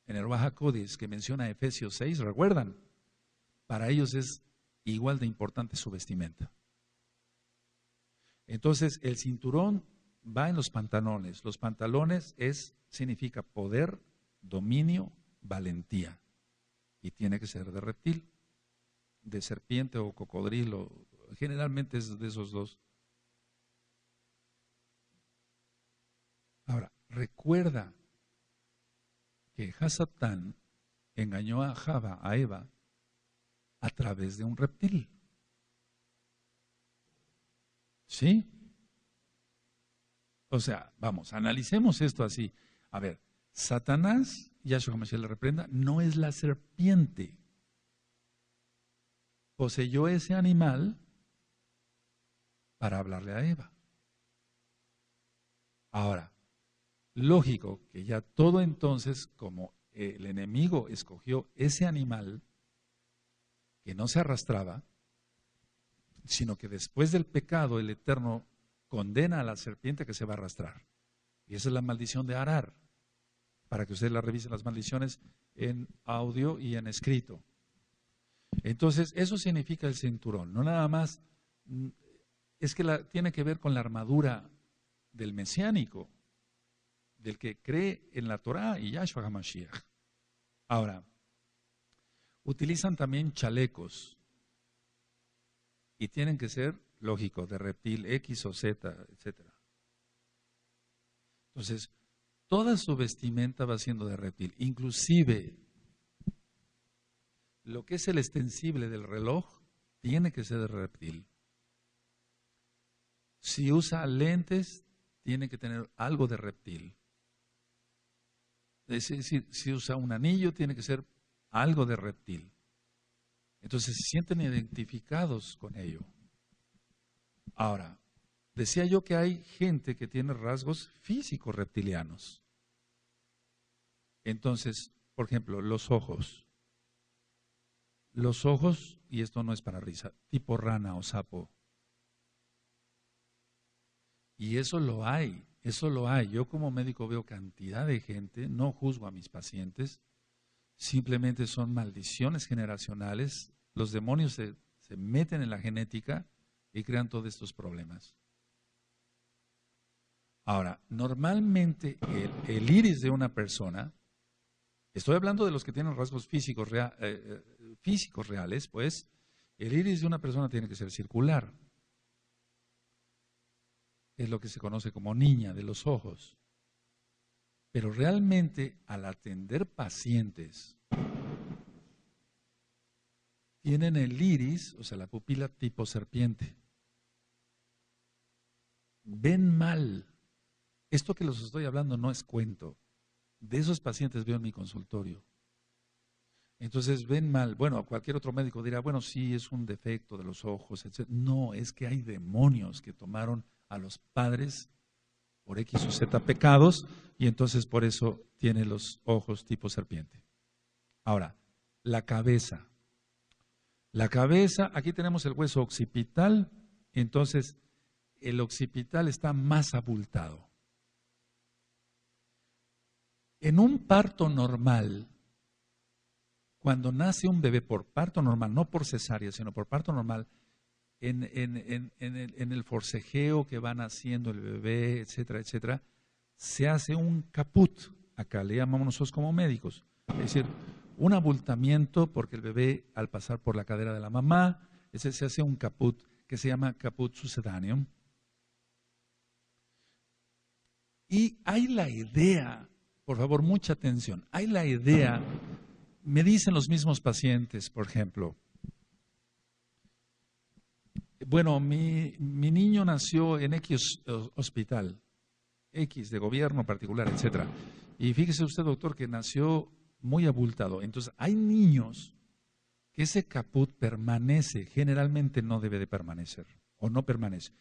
en el Ruach HaKodesh que menciona Efesios 6, ¿recuerdan? Para ellos es igual de importante su vestimenta. Entonces, el cinturón va en los pantalones. Los pantalones significa poder, dominio, valentía. Y tiene que ser de reptil, de serpiente o cocodrilo. Generalmente es de esos dos. Ahora, recuerda que Hasatán engañó a Java, a Eva, a través de un reptil. ¿Sí? O sea, vamos, analicemos esto así. A ver, Satanás, Yahshua HaMashiach le reprenda, no es la serpiente. Poseyó ese animal para hablarle a Eva. Ahora, lógico que ya todo entonces, como el enemigo escogió ese animal que no se arrastraba, sino que después del pecado el Eterno condena a la serpiente que se va a arrastrar. Y esa es la maldición de Arar, para que ustedes la revisen las maldiciones en audio y en escrito. Entonces, eso significa el cinturón, no nada más, es que tiene que ver con la armadura del mesiánico, del que cree en la Torah y Yahshua HaMashiach. Ahora, utilizan también chalecos y tienen que ser, lógico, de reptil X o Z, etc. Entonces, toda su vestimenta va siendo de reptil, inclusive lo que es el extensible del reloj tiene que ser de reptil. Si usa lentes, tiene que tener algo de reptil. Es decir, si usa un anillo, tiene que ser algo de reptil. Entonces se sienten identificados con ello. Ahora, decía yo que hay gente que tiene rasgos físicos reptilianos. Entonces, por ejemplo, los ojos. Los ojos, y esto no es para risa, tipo rana o sapo. Y eso lo hay. Eso lo hay. Yo como médico veo cantidad de gente, no juzgo a mis pacientes, simplemente son maldiciones generacionales. Los demonios se meten en la genética y crean todos estos problemas. Ahora, normalmente el iris de una persona, estoy hablando de los que tienen rasgos físicos reales, pues el iris de una persona tiene que ser circular. Es lo que se conoce como niña de los ojos. Pero realmente al atender pacientes, tienen el iris, o sea, la pupila tipo serpiente. Ven mal. Esto que les estoy hablando no es cuento. De esos pacientes veo en mi consultorio. Entonces ven mal. Bueno, cualquier otro médico dirá, bueno, sí, es un defecto de los ojos, etc. No, es que hay demonios que tomaron a los padres por X o Z pecados y entonces por eso tiene los ojos tipo serpiente. Ahora, la cabeza. La cabeza, aquí tenemos el hueso occipital, entonces el occipital está más abultado. En un parto normal, cuando nace un bebé por parto normal, no por cesárea, sino por parto normal, en el forcejeo que van haciendo el bebé, etcétera, etcétera, se hace un caput, acá le llamamos nosotros como médicos, es decir, un abultamiento porque el bebé al pasar por la cadera de la mamá, se hace un caput que se llama caput succedaneum. Y hay la idea, por favor, mucha atención, hay la idea, me dicen los mismos pacientes, por ejemplo, bueno, mi niño nació en X hospital, X de gobierno particular, etcétera. Y fíjese usted, doctor, que nació muy abultado. Entonces, hay niños que ese caput permanece, generalmente no debe de permanecer, o no permanece.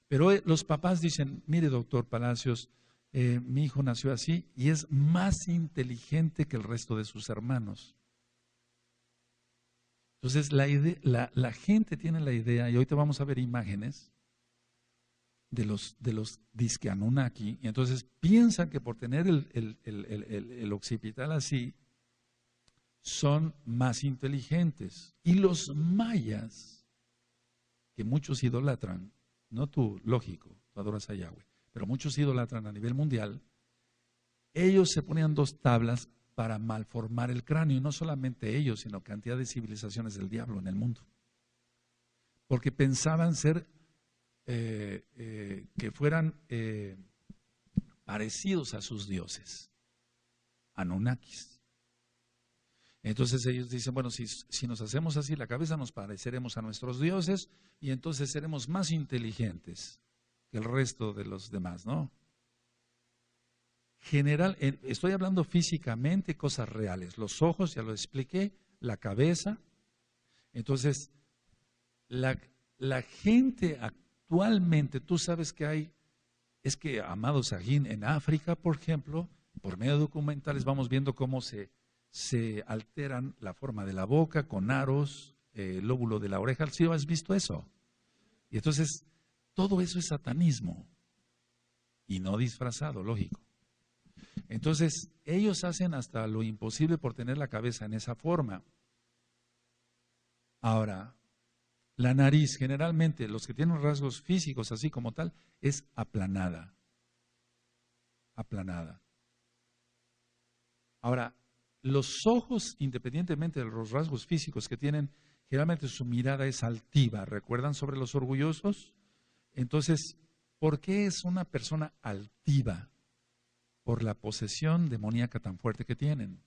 Pero los papás dicen, mire, doctor Palacios, mi hijo nació así y es más inteligente que el resto de sus hermanos. Entonces, la gente tiene la idea, y ahorita vamos a ver imágenes de los disque Anunnaki, y entonces piensan que por tener el occipital así, son más inteligentes. Y los mayas, que muchos idolatran, no tú, lógico, tú adoras a Yahweh, pero muchos idolatran a nivel mundial, ellos se ponían 2 tablas para malformar el cráneo, y no solamente ellos, sino cantidad de civilizaciones del diablo en el mundo. Porque pensaban ser, que fueran parecidos a sus dioses, Anunnakis. Entonces ellos dicen, bueno, si nos hacemos así la cabeza, nos pareceremos a nuestros dioses, y entonces seremos más inteligentes que el resto de los demás, ¿no? Estoy hablando físicamente, cosas reales. Los ojos, ya lo expliqué, la cabeza. Entonces, la gente actualmente, tú sabes que es que, amado Sahin, en África, por ejemplo, por medio de documentales vamos viendo cómo se alteran la forma de la boca con aros, el lóbulo de la oreja. ¿Sí has visto eso? Y entonces, todo eso es satanismo. Y no disfrazado, lógico. Entonces, ellos hacen hasta lo imposible por tener la cabeza en esa forma. Ahora, la nariz, generalmente, los que tienen rasgos físicos así como tal, es aplanada. Aplanada. Ahora, los ojos, independientemente de los rasgos físicos que tienen, generalmente su mirada es altiva. ¿Recuerdan sobre los orgullosos? Entonces, ¿por qué es una persona altiva? Por la posesión demoníaca tan fuerte que tienen.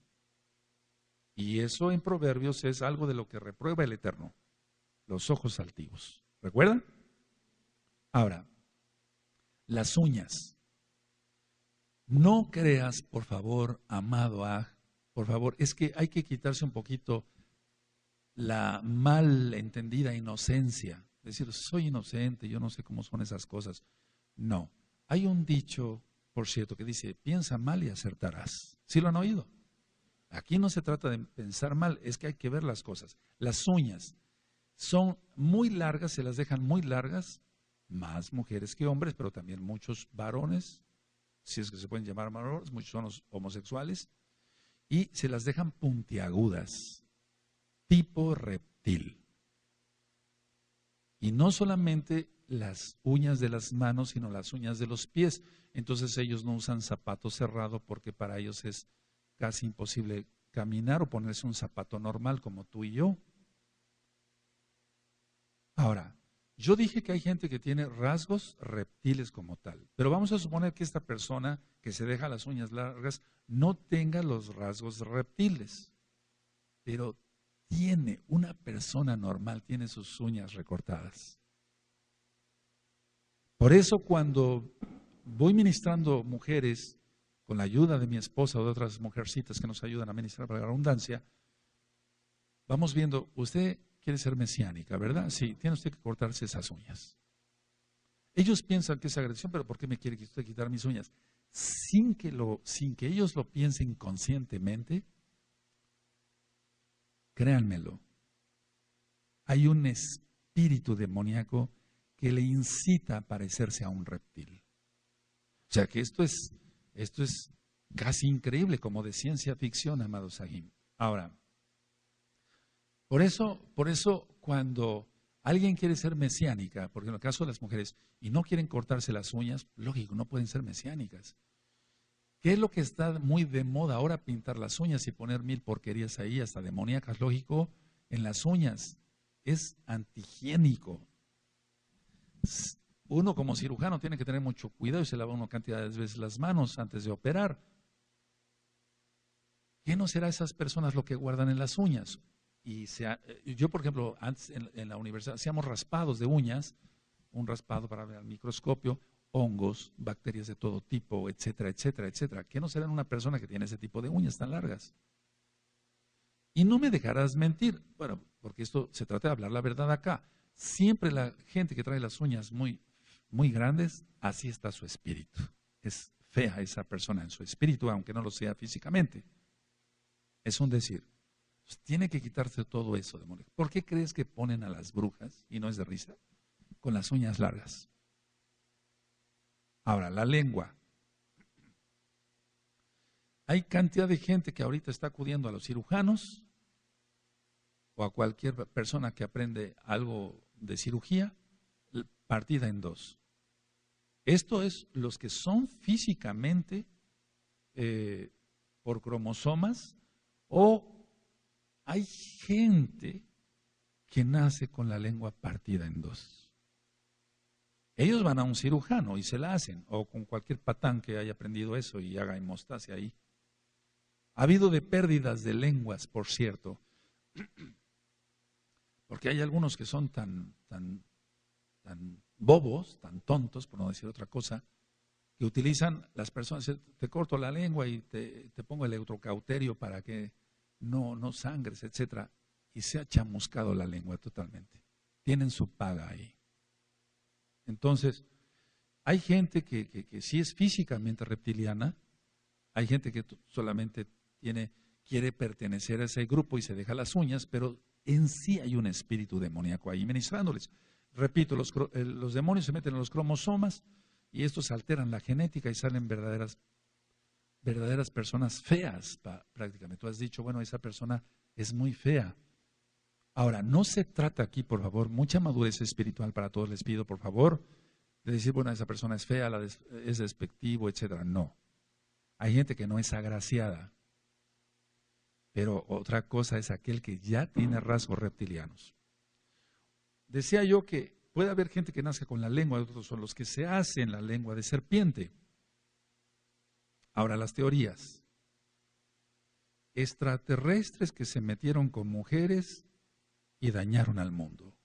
Y eso en Proverbios es algo de lo que reprueba el Eterno, los ojos altivos. ¿Recuerdan? Ahora, las uñas. No creas, por favor, amado Aj, por favor, es que hay que quitarse un poquito la mal entendida inocencia. Es decir, soy inocente, yo no sé cómo son esas cosas. No, hay un dicho, por cierto, que dice, piensa mal y acertarás. ¿Sí lo han oído? Aquí no se trata de pensar mal, es que hay que ver las cosas. Las uñas son muy largas, se las dejan muy largas, más mujeres que hombres, pero también muchos varones, si es que se pueden llamar varones, muchos son los homosexuales, y se las dejan puntiagudas, tipo reptil. Y no solamente las uñas de las manos, sino las uñas de los pies. Entonces ellos no usan zapato cerrado porque para ellos es casi imposible caminar o ponerse un zapato normal como tú y yo. Ahora, yo dije que hay gente que tiene rasgos reptiles como tal, pero vamos a suponer que esta persona que se deja las uñas largas no tenga los rasgos reptiles, pero una persona normal tiene sus uñas recortadas. Por eso cuando voy ministrando mujeres, con la ayuda de mi esposa o de otras mujercitas que nos ayudan a ministrar para la abundancia, vamos viendo, usted quiere ser mesiánica, ¿verdad? Sí, tiene usted que cortarse esas uñas. Ellos piensan que es agresión, pero ¿por qué me quiere usted quitar mis uñas? Sin que ellos lo piensen conscientemente, créanmelo, hay un espíritu demoníaco que le incita a parecerse a un reptil. O sea que esto es casi increíble, como de ciencia ficción, amado Sahim. Ahora, por eso cuando alguien quiere ser mesiánica, porque en el caso de las mujeres, y no quieren cortarse las uñas, lógico, no pueden ser mesiánicas. ¿Qué es lo que está muy de moda ahora? Pintar las uñas y poner mil porquerías ahí, hasta demoníacas, lógico, en las uñas. Es antihigiénico. Uno como cirujano tiene que tener mucho cuidado y se lava una cantidad de veces las manos antes de operar. ¿Qué no será esas personas lo que guardan en las uñas? Yo, por ejemplo, antes en la universidad hacíamos raspados de uñas, un raspado para ver al microscopio, hongos, bacterias de todo tipo, etcétera, etcétera, etcétera. ¿Qué no será en una persona que tiene ese tipo de uñas tan largas? Y no me dejarás mentir, bueno, porque esto se trata de hablar la verdad acá. Siempre la gente que trae las uñas muy, muy grandes, así está su espíritu. Es fea esa persona en su espíritu, aunque no lo sea físicamente. Es un decir. Pues tiene que quitarse todo eso, demonio. ¿Por qué crees que ponen a las brujas, y no es de risa, con las uñas largas? Ahora, la lengua. Hay cantidad de gente que ahorita está acudiendo a los cirujanos o a cualquier persona que aprende algo de cirugía, partida en dos. Esto es los que son físicamente por cromosomas, o hay gente que nace con la lengua partida en dos. Ellos van a un cirujano y se la hacen, o con cualquier patán que haya aprendido eso y haga hemostasia ahí. Ha habido de pérdidas de lenguas, por cierto, porque hay algunos que son tan bobos, tan tontos, por no decir otra cosa, que utilizan las personas, te corto la lengua y te pongo el electrocauterio para que no sangres, etcétera, y se ha chamuscado la lengua totalmente. Tienen su paga ahí. Entonces, hay gente que sí es físicamente reptiliana, hay gente que solamente quiere pertenecer a ese grupo y se deja las uñas, pero en sí hay un espíritu demoníaco ahí ministrándoles. Repito, los demonios se meten en los cromosomas y estos alteran la genética y salen verdaderas personas feas prácticamente. Tú has dicho, bueno, esa persona es muy fea. Ahora, no se trata aquí, por favor, mucha madurez espiritual para todos, les pido, por favor, de decir, bueno, esa persona es fea, es despectivo, etcétera. No. Hay gente que no es agraciada. Pero otra cosa es aquel que ya tiene rasgos reptilianos. Decía yo que puede haber gente que nazca con la lengua, otros son los que se hacen la lengua de serpiente. Ahora, las teorías. Extraterrestres que se metieron con mujeres y dañaron al mundo.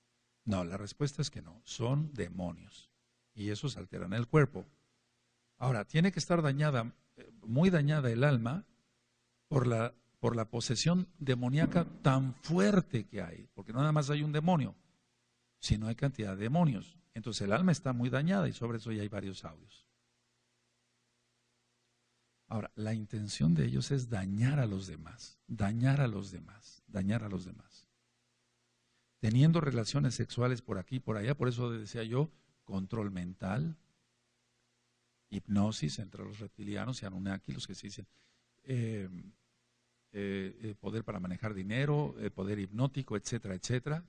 No, la respuesta es que no, son demonios. Y esos alteran el cuerpo. Ahora, tiene que estar dañada, muy dañada el alma por la posesión demoníaca tan fuerte que hay. Porque no nada más hay un demonio, sino hay cantidad de demonios. Entonces el alma está muy dañada y sobre eso ya hay varios audios. Ahora, la intención de ellos es dañar a los demás, dañar a los demás, dañar a los demás. Teniendo relaciones sexuales por aquí y por allá, por eso decía yo, control mental, hipnosis entre los reptilianos y Anunnaki, los que se dicen, poder para manejar dinero, poder hipnótico, etcétera, etcétera.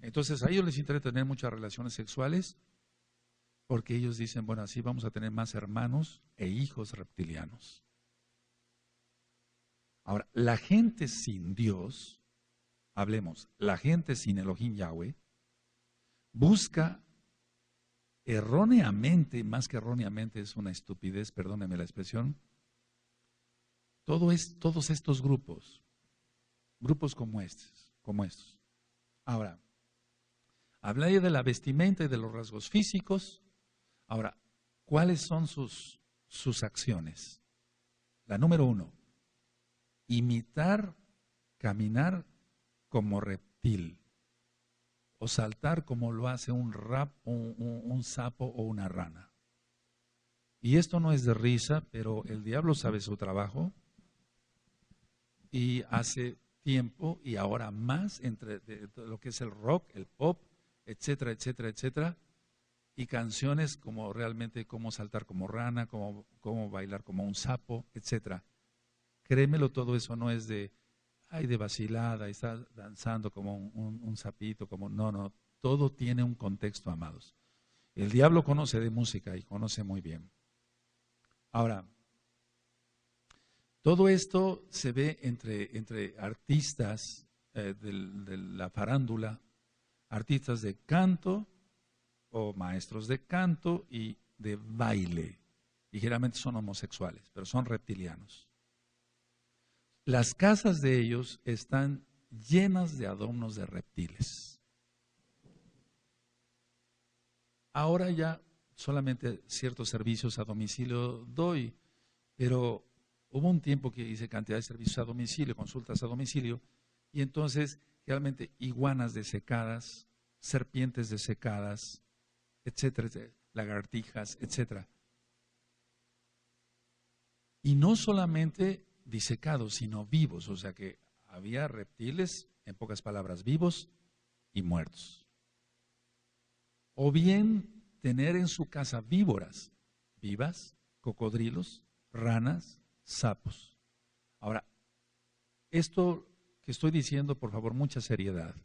Entonces a ellos les interesa tener muchas relaciones sexuales porque ellos dicen, bueno, así vamos a tener más hermanos e hijos reptilianos. Ahora, la gente sin Dios, hablemos, la gente sin Elohim Yahweh, busca erróneamente, más que erróneamente, es una estupidez, perdónenme la expresión, todos estos grupos como estos. Ahora, habla de la vestimenta y de los rasgos físicos. Ahora, ¿cuáles son sus acciones? La número 1, imitar, caminar como reptil o saltar como lo hace un sapo o una rana. Y esto no es de risa, pero el diablo sabe su trabajo y hace tiempo y ahora más entre lo que es el rock, el pop, etcétera, etcétera, etcétera, y canciones como realmente cómo saltar como rana, cómo bailar como un sapo, etcétera. Créemelo, todo eso no es de, ay, de vacilada, y está danzando como un sapito, como, no, todo tiene un contexto, amados. El diablo conoce de música y conoce muy bien. Ahora, todo esto se ve entre artistas de la farándula, artistas de canto o maestros de canto y de baile. Ligeramente son homosexuales, pero son reptilianos. Las casas de ellos están llenas de adornos de reptiles. Ahora ya solamente ciertos servicios a domicilio doy, pero hubo un tiempo que hice cantidad de servicios a domicilio, consultas a domicilio, y entonces realmente iguanas desecadas, serpientes desecadas, etcétera, etcétera, lagartijas, etcétera. Y no solamente disecados, sino vivos, o sea que había reptiles, en pocas palabras, vivos y muertos. O bien tener en su casa víboras, vivas, cocodrilos, ranas, sapos. Ahora, esto que estoy diciendo, por favor, mucha seriedad.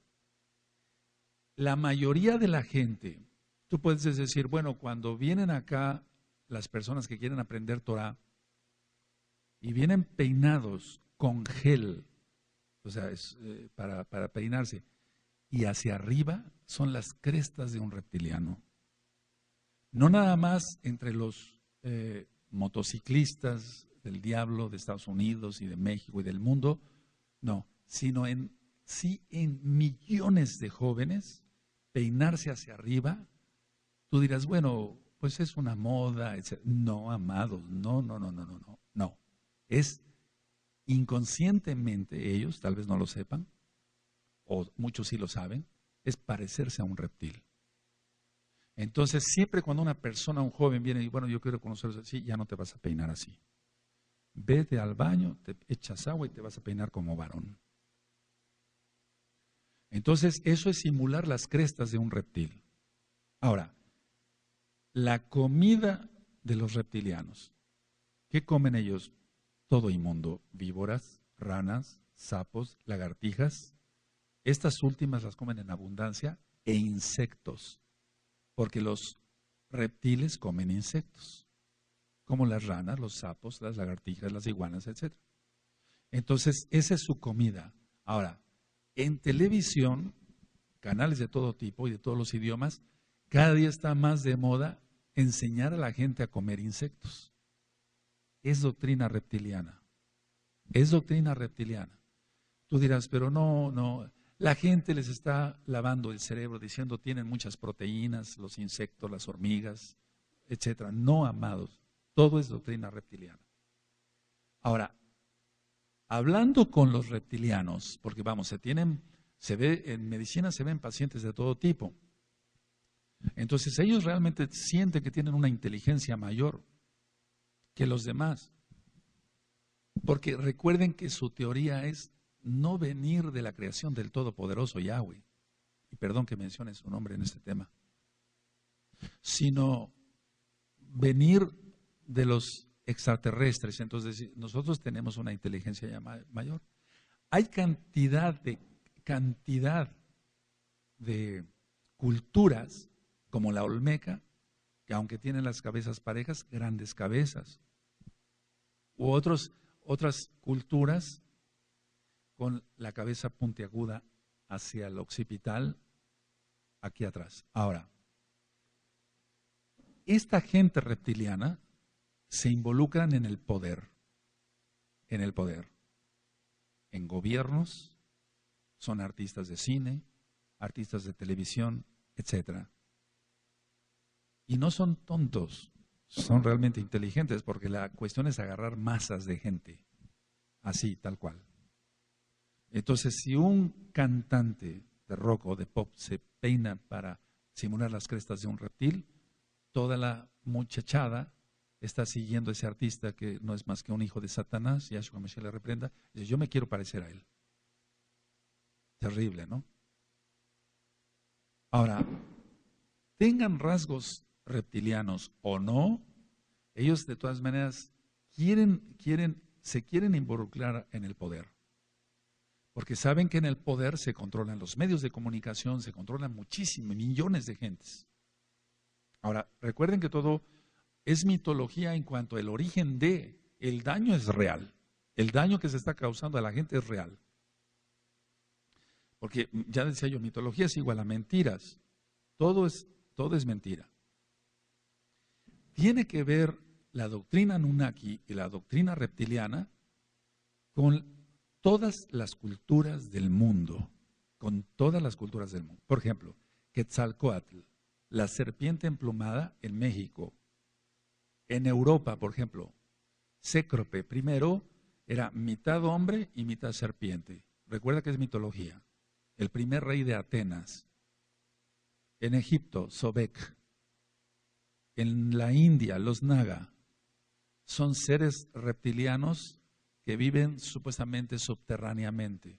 La mayoría de la gente, tú puedes decir, bueno, cuando vienen acá las personas que quieren aprender Torah y vienen peinados con gel, o sea, es para peinarse, y hacia arriba son las crestas de un reptiliano. No nada más entre los motociclistas del diablo de Estados Unidos y de México y del mundo, no, sino en millones de jóvenes peinarse hacia arriba. Tú dirás, bueno, pues es una moda, etc. No, amados, no. Es inconscientemente ellos, tal vez no lo sepan, o muchos sí lo saben, es parecerse a un reptil. Entonces, siempre cuando una persona, un joven viene y, bueno, yo quiero conocerlos así, ya no te vas a peinar así. Vete al baño, te echas agua y te vas a peinar como varón. Entonces, eso es simular las crestas de un reptil. Ahora, la comida de los reptilianos. ¿Qué comen ellos? Todo inmundo, víboras, ranas, sapos, lagartijas. Estas últimas las comen en abundancia e insectos, porque los reptiles comen insectos, como las ranas, los sapos, las lagartijas, las iguanas, etc. Entonces, esa es su comida. Ahora, en televisión, canales de todo tipo y de todos los idiomas, cada día está más de moda enseñar a la gente a comer insectos. Es doctrina reptiliana. Es doctrina reptiliana. Tú dirás, pero no. La gente les está lavando el cerebro diciendo tienen muchas proteínas, los insectos, las hormigas, etcétera. No, amados. Todo es doctrina reptiliana. Ahora, hablando con los reptilianos, porque vamos, se ve en medicina, se ven pacientes de todo tipo. Entonces ellos realmente sienten que tienen una inteligencia mayor que los demás. Porque recuerden que su teoría es no venir de la creación del Todopoderoso Yahweh, y perdón que mencione su nombre en este tema, sino venir de los extraterrestres. Entonces nosotros tenemos una inteligencia ya mayor. Hay cantidad de culturas como la olmeca, que aunque tienen las cabezas parejas, grandes cabezas, u otras culturas con la cabeza puntiaguda hacia el occipital, aquí atrás. Ahora, esta gente reptiliana se involucran en el poder, en gobiernos, son artistas de cine, artistas de televisión, etcétera. Y no son tontos, son realmente inteligentes, porque la cuestión es agarrar masas de gente, así, tal cual. Entonces, si un cantante de rock o de pop se peina para simular las crestas de un reptil, toda la muchachada está siguiendo a ese artista que no es más que un hijo de Satanás, Yahshua Mashiach le reprenda, y dice, yo me quiero parecer a él. Terrible, ¿no? Ahora, tengan rasgos reptilianos o no, ellos de todas maneras se quieren involucrar en el poder. Porque saben que en el poder se controlan los medios de comunicación, se controlan muchísimos, millones de gentes. Ahora, recuerden que todo es mitología en cuanto al origen el daño es real. El daño que se está causando a la gente es real. Porque ya decía yo, mitología es igual a mentiras. Todo es mentira. Tiene que ver la doctrina Anunnaki y la doctrina reptiliana con todas las culturas del mundo. Con todas las culturas del mundo. Por ejemplo, Quetzalcóatl, la serpiente emplumada en México. En Europa, por ejemplo, Cécrope primero era mitad hombre y mitad serpiente. Recuerda que es mitología. El primer rey de Atenas. En Egipto, Sobek. En la India, los Naga. Son seres reptilianos que viven supuestamente subterráneamente.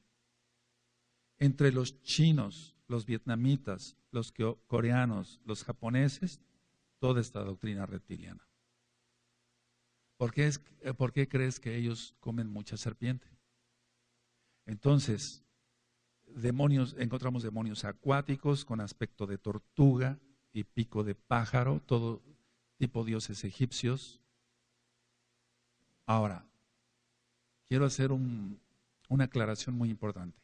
Entre los chinos, los vietnamitas, los coreanos, los japoneses, toda esta doctrina reptiliana. ¿Por qué crees que ellos comen mucha serpiente? Entonces, encontramos demonios acuáticos con aspecto de tortuga y pico de pájaro, todo tipo de dioses egipcios. Ahora, quiero hacer una aclaración muy importante.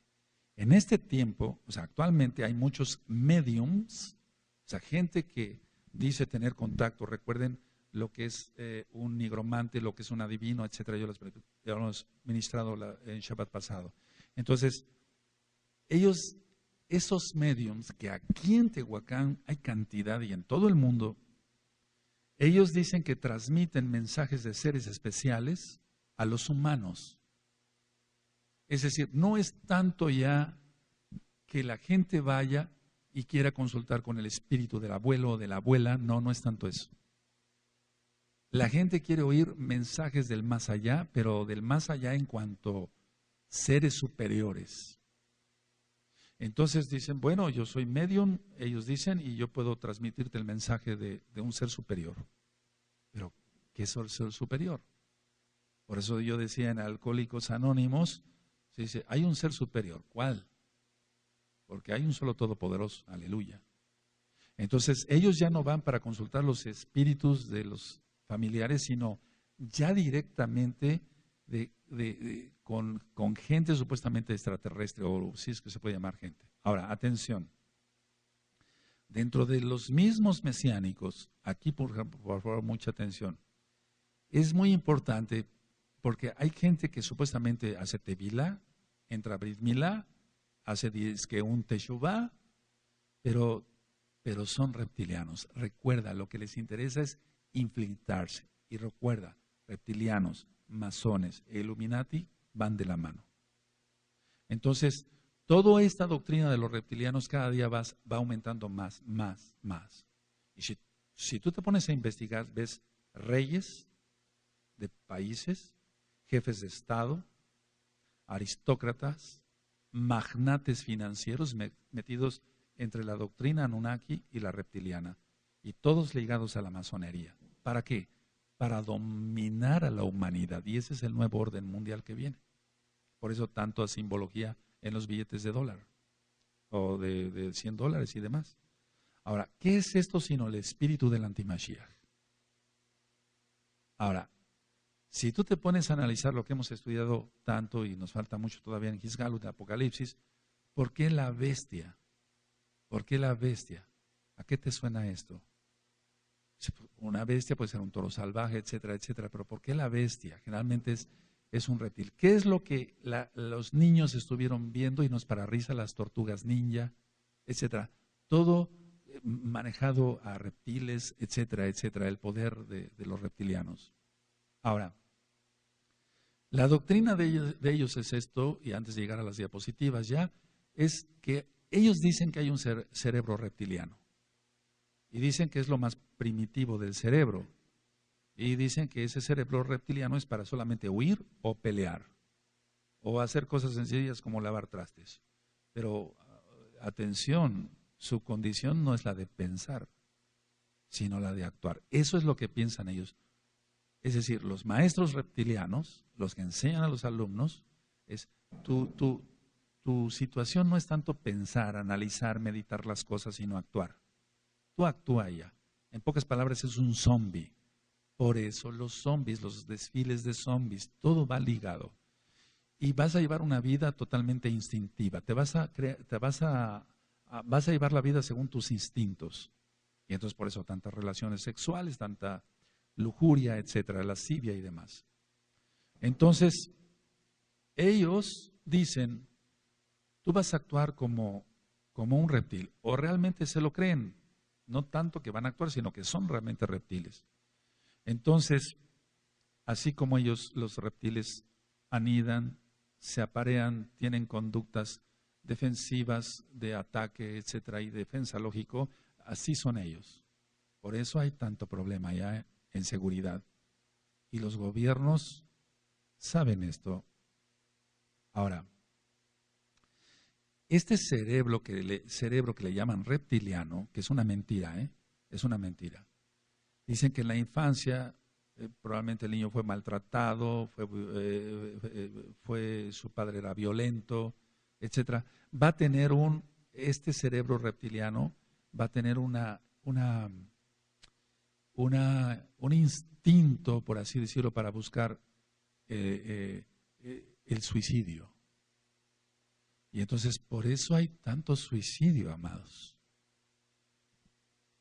En este tiempo, o sea, actualmente hay muchos mediums, o sea, gente que dice tener contacto. Recuerden lo que es un nigromante, lo que es un adivino, etcétera. Yo lo hemos ministrado en Shabbat pasado. Entonces, esos mediums que aquí en Tehuacán hay cantidad y en todo el mundo, ellos dicen que transmiten mensajes de seres especiales a los humanos. Es decir, no es tanto ya que la gente vaya y quiera consultar con el espíritu del abuelo o de la abuela, no es tanto eso. La gente quiere oír mensajes del más allá, pero del más allá en cuanto seres superiores. Entonces dicen, bueno, yo soy medium, ellos dicen, y yo puedo transmitirte el mensaje de un ser superior. Pero, ¿qué es el ser superior? Por eso yo decía en Alcohólicos Anónimos, se dice, hay un ser superior. ¿Cuál? Porque hay un solo todopoderoso, aleluya. Entonces, ellos ya no van para consultar los espíritus de los familiares, sino ya directamente con gente supuestamente extraterrestre, o si es que se puede llamar gente. Ahora, atención. Dentro de los mismos mesiánicos, aquí por favor, mucha atención. Es muy importante porque hay gente que supuestamente hace tevilá, entra a Brit Milá, hace que un teshuvá, pero son reptilianos. Recuerda, lo que les interesa es infiltrarse. Y recuerda, reptilianos, masones e Illuminati van de la mano. Entonces, toda esta doctrina de los reptilianos cada día va aumentando más. Y si tú te pones a investigar, ves reyes de países, jefes de Estado, aristócratas, magnates financieros metidos entre la doctrina Anunnaki y la reptiliana, y todos ligados a la masonería. ¿Para qué? Para dominar a la humanidad, y ese es el nuevo orden mundial que viene. Por eso tanto simbología en los billetes de dólar, o de $100 y demás. Ahora, ¿qué es esto sino el espíritu del antimashiach? Ahora, si tú te pones a analizar lo que hemos estudiado tanto, y nos falta mucho todavía en Gizgalut, de Apocalipsis, ¿por qué la bestia? ¿Por qué la bestia? ¿A qué te suena esto? Una bestia puede ser un toro salvaje, etcétera, etcétera, pero ¿por qué la bestia? Generalmente es un reptil. ¿Qué es lo que los niños estuvieron viendo y nos para risa las tortugas ninja, etcétera? Todo manejado a reptiles, etcétera, etcétera, el poder de los reptilianos. Ahora, la doctrina de ellos es esto, y antes de llegar a las diapositivas ya, es que ellos dicen que hay un cerebro reptiliano. Y dicen que es lo más primitivo del cerebro. Y dicen que ese cerebro reptiliano es para solamente huir o pelear. O hacer cosas sencillas como lavar trastes. Pero, atención, su condición no es la de pensar. sino la de actuar. Eso es lo que piensan ellos. Es decir, los maestros reptilianos, los que enseñan a los alumnos, es tu situación no es tanto pensar, analizar, meditar las cosas, sino actuar. Tú actúa ya. En pocas palabras, es un zombie. Por eso los zombies, los desfiles de zombies, todo va ligado. Y vas a llevar una vida totalmente instintiva. Vas a llevar la vida según tus instintos. Y entonces por eso tantas relaciones sexuales, tanta lujuria, etcétera, lascivia y demás. Entonces, ellos dicen, tú vas a actuar como un reptil, o realmente se lo creen, no tanto que van a actuar, sino que son realmente reptiles. Entonces, así como ellos, los reptiles, anidan, se aparean, tienen conductas defensivas de ataque, etcétera, y defensa lógico, así son ellos. Por eso hay tanto problema ya en seguridad. Y los gobiernos saben esto. Ahora, este cerebro que le llaman reptiliano, que es una mentira, es una mentira. Dicen que en la infancia probablemente el niño fue maltratado, su padre era violento, etcétera. Va a tener este cerebro reptiliano va a tener un instinto, por así decirlo, para buscar el suicidio. Y entonces por eso hay tanto suicidio, amados.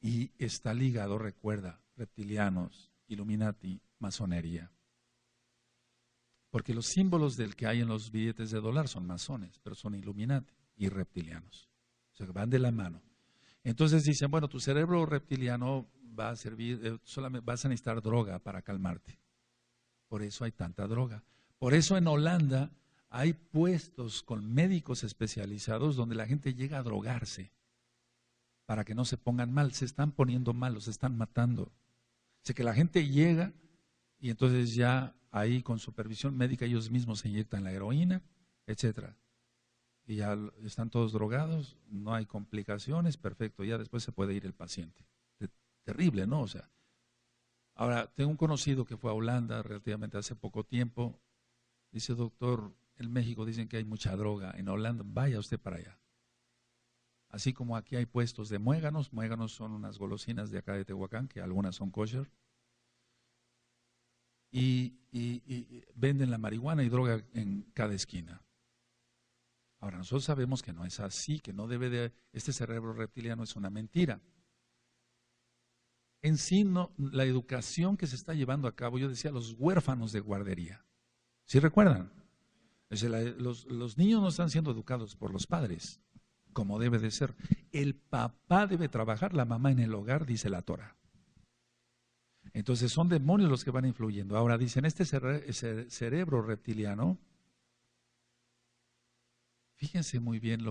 Y está ligado, recuerda, reptilianos, Illuminati, masonería. Porque los símbolos del que hay en los billetes de dólar son masones, pero son Illuminati y reptilianos. O sea, van de la mano. Entonces dicen, bueno, tu cerebro reptiliano va a servir, solamente vas a necesitar droga para calmarte. Por eso hay tanta droga. Por eso en Holanda hay puestos con médicos especializados donde la gente llega a drogarse para que no se pongan mal. Se están poniendo mal, los están matando. O sea que la gente llega y entonces ya ahí con supervisión médica ellos mismos se inyectan la heroína, etcétera. Y ya están todos drogados, no hay complicaciones, perfecto, ya después se puede ir el paciente. Terrible, ¿no? O sea, ahora, tengo un conocido que fue a Holanda relativamente hace poco tiempo, dice, doctor, en México dicen que hay mucha droga, en Holanda, vaya usted para allá. Así como aquí hay puestos de muéganos, muéganos son unas golosinas de acá de Tehuacán, que algunas son kosher, y venden la marihuana y droga en cada esquina. Ahora, nosotros sabemos que no es así, que no debe de, este cerebro reptiliano es una mentira. En sí, no, la educación que se está llevando a cabo, yo decía, los huérfanos de guardería. ¿Sí recuerdan? Es decir, los niños no están siendo educados por los padres, como debe de ser. El papá debe trabajar, la mamá en el hogar, dice la Torah. Entonces son demonios los que van influyendo. Ahora dicen, este cerebro reptiliano, fíjense muy bien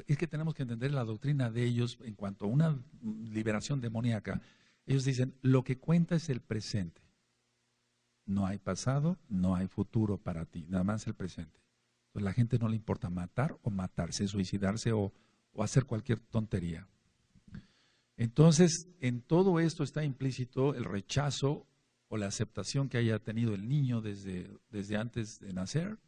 es que tenemos que entender la doctrina de ellos en cuanto a una liberación demoníaca. Ellos dicen, lo que cuenta es el presente. No hay pasado, no hay futuro para ti, nada más el presente. Entonces a la gente no le importa matar o matarse, suicidarse o hacer cualquier tontería. Entonces, en todo esto está implícito el rechazo o la aceptación que haya tenido el niño desde antes de nacer.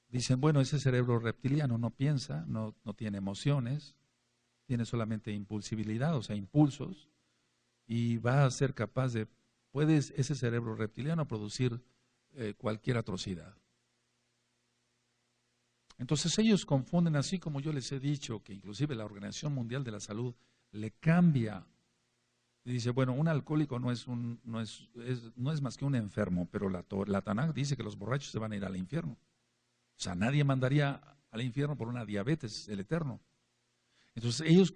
Dicen, bueno, ese cerebro reptiliano no piensa, no tiene emociones, tiene solamente impulsibilidad, o sea, impulsos, y va a ser capaz de, ese cerebro reptiliano producir cualquier atrocidad. Entonces ellos confunden, así como yo les he dicho, que inclusive la Organización Mundial de la Salud le cambia, y dice, bueno, un alcohólico no es más que un enfermo, pero la Tanaj dice que los borrachos se van a ir al infierno. O sea, nadie mandaría al infierno por una diabetes, el eterno. Entonces ellos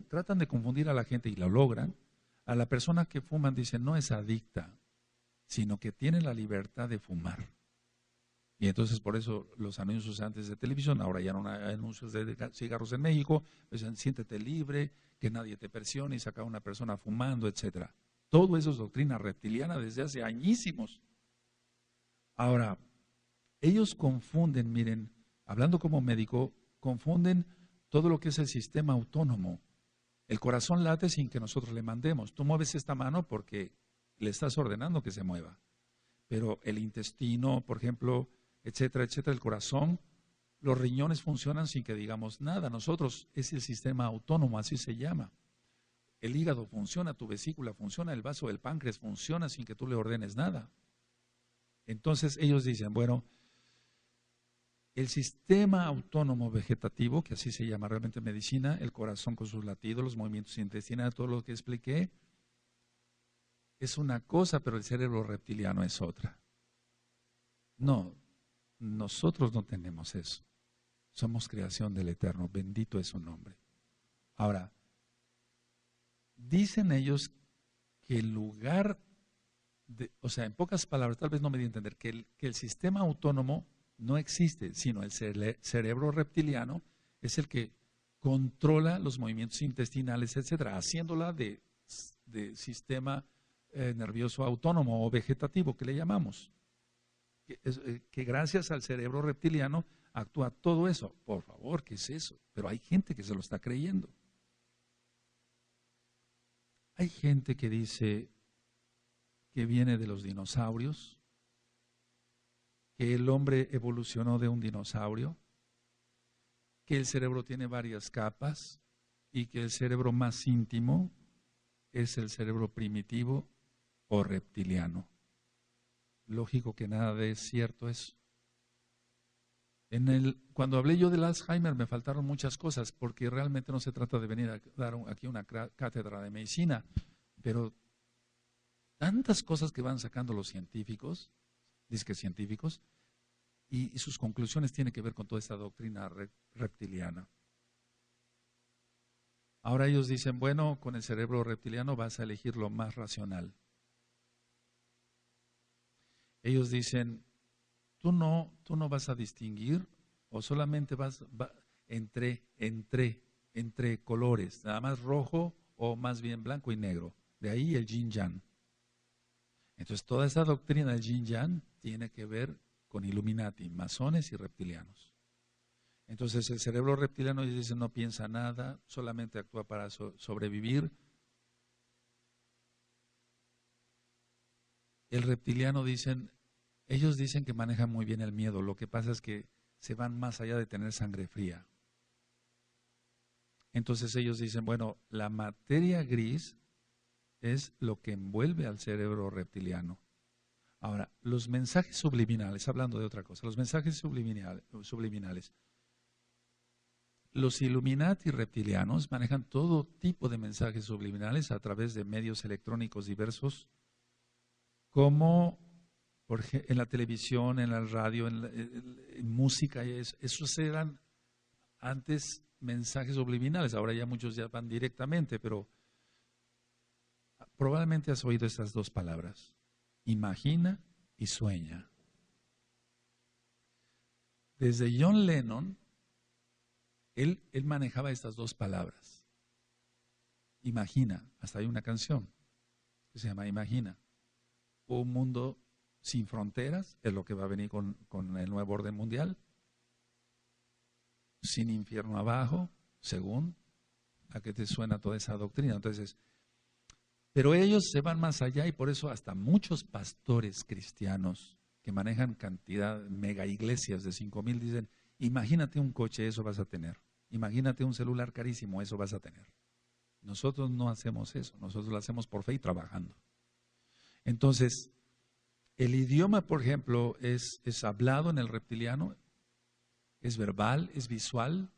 tratan de confundir a la gente y lo logran. A la persona que fuman dicen, no es adicta, sino que tiene la libertad de fumar. Y entonces por eso los anuncios antes de televisión, ahora ya no hay anuncios de cigarros en México, dicen, siéntete libre, que nadie te presione y saca a una persona fumando, etcétera. Todo eso es doctrina reptiliana desde hace añísimos. Ahora, ellos confunden, miren, hablando como médico, confunden todo lo que es el sistema autónomo. El corazón late sin que nosotros le mandemos. Tú mueves esta mano porque le estás ordenando que se mueva. Pero el intestino, por ejemplo, etcétera, etcétera, el corazón, los riñones funcionan sin que digamos nada. Nosotros es el sistema autónomo, así se llama. El hígado funciona, tu vesícula funciona, el vaso del páncreas funciona sin que tú le ordenes nada. Entonces ellos dicen, bueno, el sistema autónomo vegetativo, que así se llama realmente en medicina, el corazón con sus latidos, los movimientos intestinales, todo lo que expliqué, es una cosa, pero el cerebro reptiliano es otra. No, nosotros no tenemos eso. Somos creación del Eterno, bendito es su nombre. Ahora, dicen ellos que el lugar, o sea, en pocas palabras, tal vez no me di a entender, que el sistema autónomo no existe, sino el cerebro reptiliano es el que controla los movimientos intestinales, etcétera, haciéndola de sistema nervioso autónomo o vegetativo, que le llamamos. Que gracias al cerebro reptiliano actúa todo eso. Por favor, ¿qué es eso? Pero hay gente que se lo está creyendo. Hay gente que dice que viene de los dinosaurios, que el hombre evolucionó de un dinosaurio, que el cerebro tiene varias capas y que el cerebro más íntimo es el cerebro primitivo o reptiliano. Lógico que nada de cierto eso. Cuando hablé yo del Alzheimer me faltaron muchas cosas, porque realmente no se trata de venir a dar aquí una cátedra de medicina, pero tantas cosas que van sacando los científicos, disque científicos, y sus conclusiones tienen que ver con toda esta doctrina reptiliana. Ahora ellos dicen, bueno, con el cerebro reptiliano vas a elegir lo más racional. Ellos dicen, tú no vas a distinguir o solamente vas entre colores, nada más rojo o más bien blanco y negro. De ahí el yin yang. Entonces toda esa doctrina del yin yang tiene que ver con Illuminati, masones y reptilianos. Entonces el cerebro reptiliano dice no piensa nada, solamente actúa para sobrevivir. El reptiliano ellos dicen que manejan muy bien el miedo, lo que pasa es que se van más allá de tener sangre fría. Entonces ellos dicen, bueno, la materia gris es lo que envuelve al cerebro reptiliano. Ahora, los mensajes subliminales, hablando de otra cosa, los mensajes subliminales. Los Illuminati reptilianos manejan todo tipo de mensajes subliminales a través de medios electrónicos diversos, como en la televisión, en la radio, en música, esos eran antes mensajes subliminales, ahora ya muchos ya van directamente, pero probablemente has oído estas dos palabras, imagina y sueña. Desde John Lennon, él manejaba estas dos palabras, imagina, hasta hay una canción que se llama Imagina, un mundo sin fronteras, es lo que va a venir con el nuevo orden mundial, sin infierno abajo, según a qué te suena toda esa doctrina. Entonces, pero ellos se van más allá y por eso hasta muchos pastores cristianos que manejan cantidad, mega iglesias de 5,000 dicen, imagínate un coche, eso vas a tener. Imagínate un celular carísimo, eso vas a tener. Nosotros no hacemos eso, nosotros lo hacemos por fe y trabajando. Entonces, el idioma, por ejemplo, es hablado en el reptiliano, es verbal, es visual,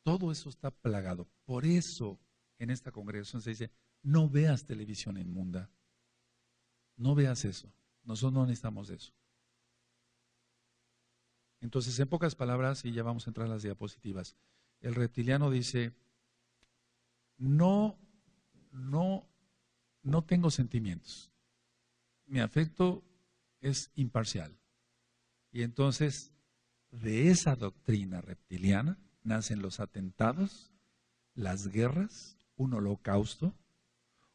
todo eso está plagado. Por eso en esta congregación se dice, no veas televisión inmunda, no veas eso, nosotros no necesitamos eso. Entonces, en pocas palabras, y ya vamos a entrar a las diapositivas, el reptiliano dice, no tengo sentimientos, mi afecto es imparcial. Y entonces, de esa doctrina reptiliana nacen los atentados, las guerras, un holocausto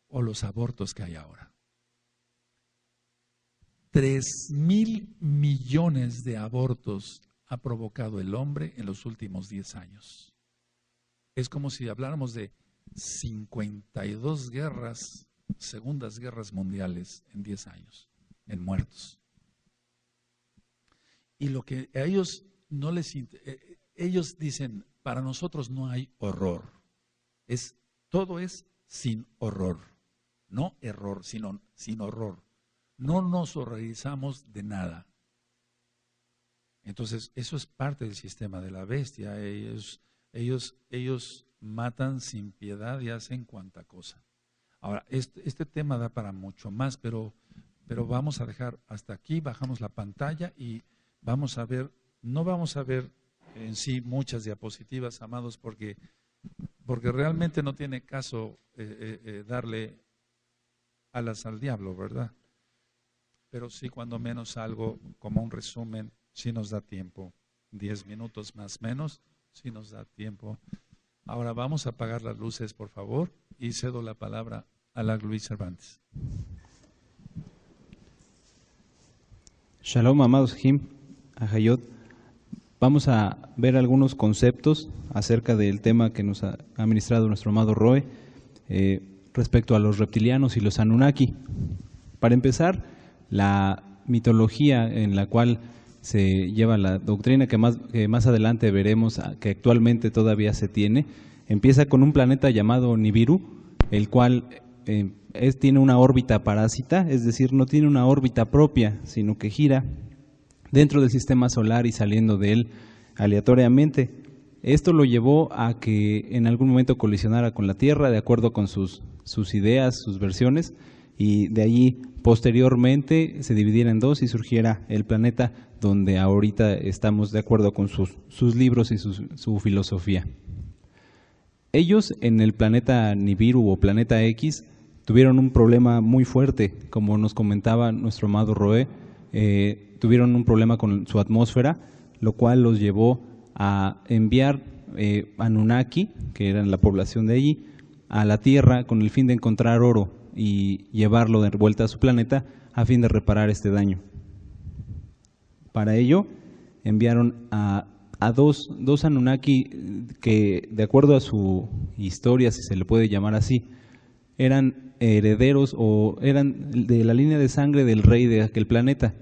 o los abortos que hay ahora. 3,000 millones de abortos ha provocado el hombre en los últimos 10 años. Es como si habláramos de 52 guerras, segundas guerras mundiales en 10 años, en muertos. Y lo que a ellos no les... ellos dicen, para nosotros no hay horror. Todo es sin horror. No error, sino sin horror. No nos horrorizamos de nada. Entonces, eso es parte del sistema de la bestia. Ellos matan sin piedad y hacen cuanta cosa. Ahora, este tema da para mucho más, pero vamos a dejar hasta aquí, bajamos la pantalla y vamos a ver, no vamos a ver en sí muchas diapositivas, amados, porque realmente no tiene caso darle alas al diablo, ¿verdad? Pero sí, cuando menos algo como un resumen, sí nos da tiempo. 10 minutos más menos, sí nos da tiempo. Ahora vamos a apagar las luces, por favor, y cedo la palabra a la Luis Cervantes. Shalom, amados Jim, Ahayot. Vamos a ver algunos conceptos acerca del tema que nos ha ministrado nuestro amado Roe respecto a los reptilianos y los Anunnaki. Para empezar, la mitología en la cual se lleva la doctrina que más adelante veremos, que actualmente todavía se tiene, empieza con un planeta llamado Nibiru, el cual tiene una órbita parásita, es decir, no tiene una órbita propia, sino que gira dentro del sistema solar y saliendo de él aleatoriamente. Esto lo llevó a que en algún momento colisionara con la Tierra, de acuerdo con sus ideas, sus versiones, y de allí posteriormente se dividiera en dos y surgiera el planeta donde ahorita estamos de acuerdo con sus libros y su filosofía. Ellos en el planeta Nibiru o planeta X tuvieron un problema muy fuerte, como nos comentaba nuestro amado Roe, tuvieron un problema con su atmósfera, lo cual los llevó a enviar Anunnaki, que eran la población de allí, a la Tierra con el fin de encontrar oro y llevarlo de vuelta a su planeta a fin de reparar este daño. Para ello enviaron a dos Anunnaki que, de acuerdo a su historia, si se le puede llamar así, eran herederos o eran de la línea de sangre del rey de aquel planeta.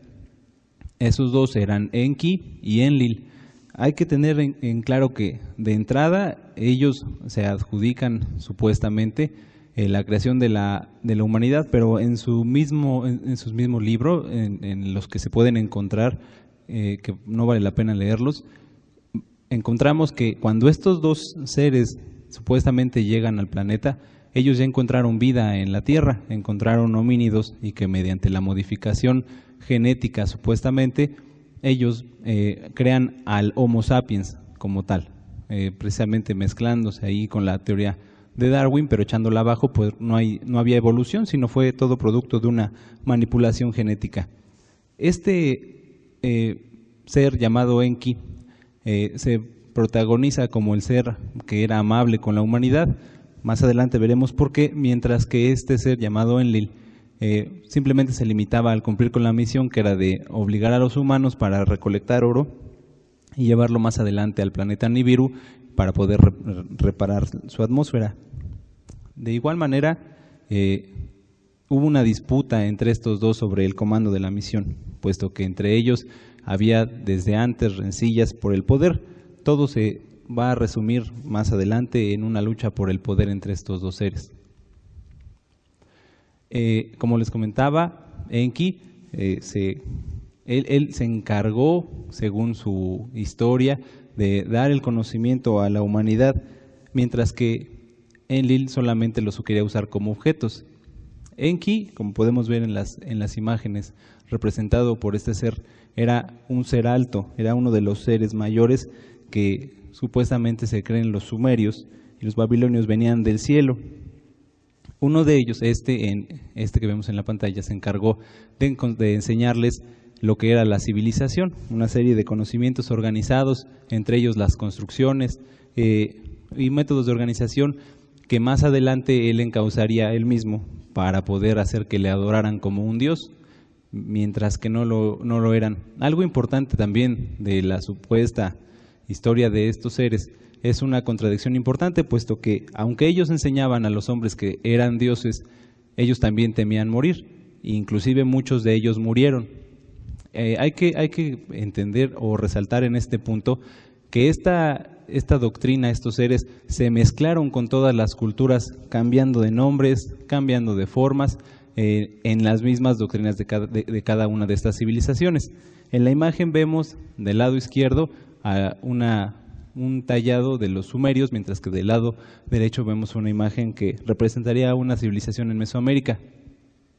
Esos dos eran Enki y Enlil. Hay que tener en claro que de entrada ellos se adjudican supuestamente la creación de la humanidad, pero en sus mismos libros, en los que se pueden encontrar, que no vale la pena leerlos, encontramos que cuando estos dos seres supuestamente llegan al planeta, ellos ya encontraron vida en la Tierra, encontraron homínidos y que mediante la modificación genética supuestamente ellos crean al Homo sapiens como tal, precisamente mezclándose ahí con la teoría de Darwin, pero echándola abajo, pues no había evolución, sino fue todo producto de una manipulación genética. Este ser llamado Enki se protagoniza como el ser que era amable con la humanidad. Más adelante veremos por qué, mientras que este ser llamado Enlil simplemente se limitaba al cumplir con la misión, que era de obligar a los humanos para recolectar oro y llevarlo más adelante al planeta Nibiru para poder reparar su atmósfera. De igual manera, hubo una disputa entre estos dos sobre el comando de la misión, puesto que entre ellos había desde antes rencillas por el poder. Todo se va a resumir más adelante en una lucha por el poder entre estos dos seres. Como les comentaba, Enki, él se encargó, según su historia, de dar el conocimiento a la humanidad, mientras que Enlil solamente los quería usar como objetos. Enki, como podemos ver en las imágenes, representado por este ser, era un ser alto, era uno de los seres mayores que supuestamente se creen los sumerios, y los babilonios venían del cielo. Uno de ellos, este que vemos en la pantalla, se encargó de enseñarles lo que era la civilización, una serie de conocimientos organizados, entre ellos las construcciones y métodos de organización que más adelante él encauzaría él mismo para poder hacer que le adoraran como un dios, mientras que no lo eran. Algo importante también de la supuesta historia de estos seres es una contradicción importante, puesto que aunque ellos enseñaban a los hombres que eran dioses, ellos también temían morir, inclusive muchos de ellos murieron. Hay que entender o resaltar en este punto que esta doctrina, estos seres, se mezclaron con todas las culturas, cambiando de nombres, cambiando de formas, en las mismas doctrinas de cada una de estas civilizaciones. En la imagen vemos del lado izquierdo a un tallado de los sumerios, mientras que del lado derecho vemos una imagen que representaría una civilización en Mesoamérica.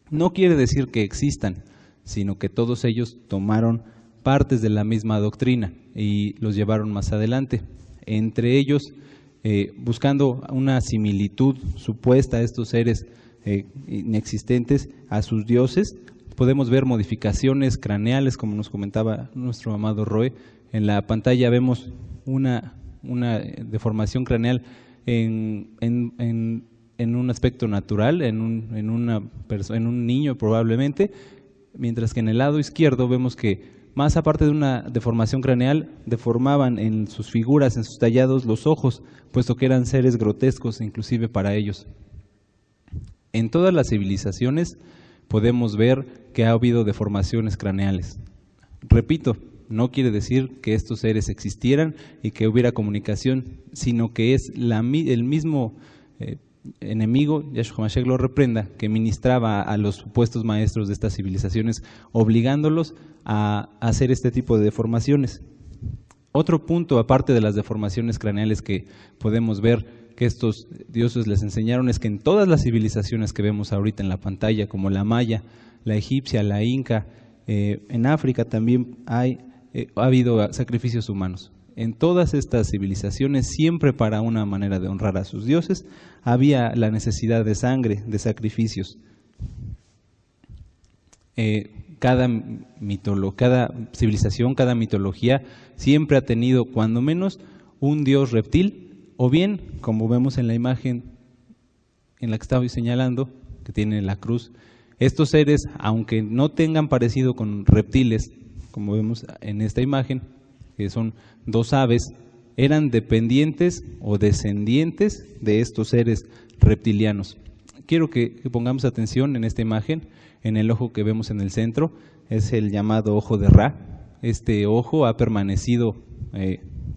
No quiere decir que existan, sino que todos ellos tomaron partes de la misma doctrina y los llevaron más adelante. Entre ellos, buscando una similitud supuesta a estos seres inexistentes, a sus dioses, podemos ver modificaciones craneales, como nos comentaba nuestro amado Roe. En la pantalla vemos una deformación craneal en un aspecto natural, en un niño probablemente, mientras que en el lado izquierdo vemos que más aparte de una deformación craneal, deformaban en sus figuras, en sus tallados, los ojos, puesto que eran seres grotescos inclusive para ellos. En todas las civilizaciones podemos ver que ha habido deformaciones craneales. Repito, no quiere decir que estos seres existieran y que hubiera comunicación, sino que es el mismo enemigo, Yahshua Mashiach lo reprenda, que ministraba a los supuestos maestros de estas civilizaciones, obligándolos a hacer este tipo de deformaciones. Otro punto, aparte de las deformaciones craneales que podemos ver que estos dioses les enseñaron, es que en todas las civilizaciones que vemos ahorita en la pantalla, como la maya, la egipcia, la inca, en África también ha habido sacrificios humanos. En todas estas civilizaciones, siempre para una manera de honrar a sus dioses, había la necesidad de sangre, de sacrificios. Cada civilización, cada mitología, siempre ha tenido cuando menos un dios reptil, o bien, como vemos en la imagen en la que estaba señalando, que tiene la cruz, estos seres, aunque no tengan parecido con reptiles, como vemos en esta imagen, que son dos aves, eran dependientes o descendientes de estos seres reptilianos. Quiero que pongamos atención en esta imagen, en el ojo que vemos en el centro, es el llamado ojo de Ra. Este ojo ha permanecido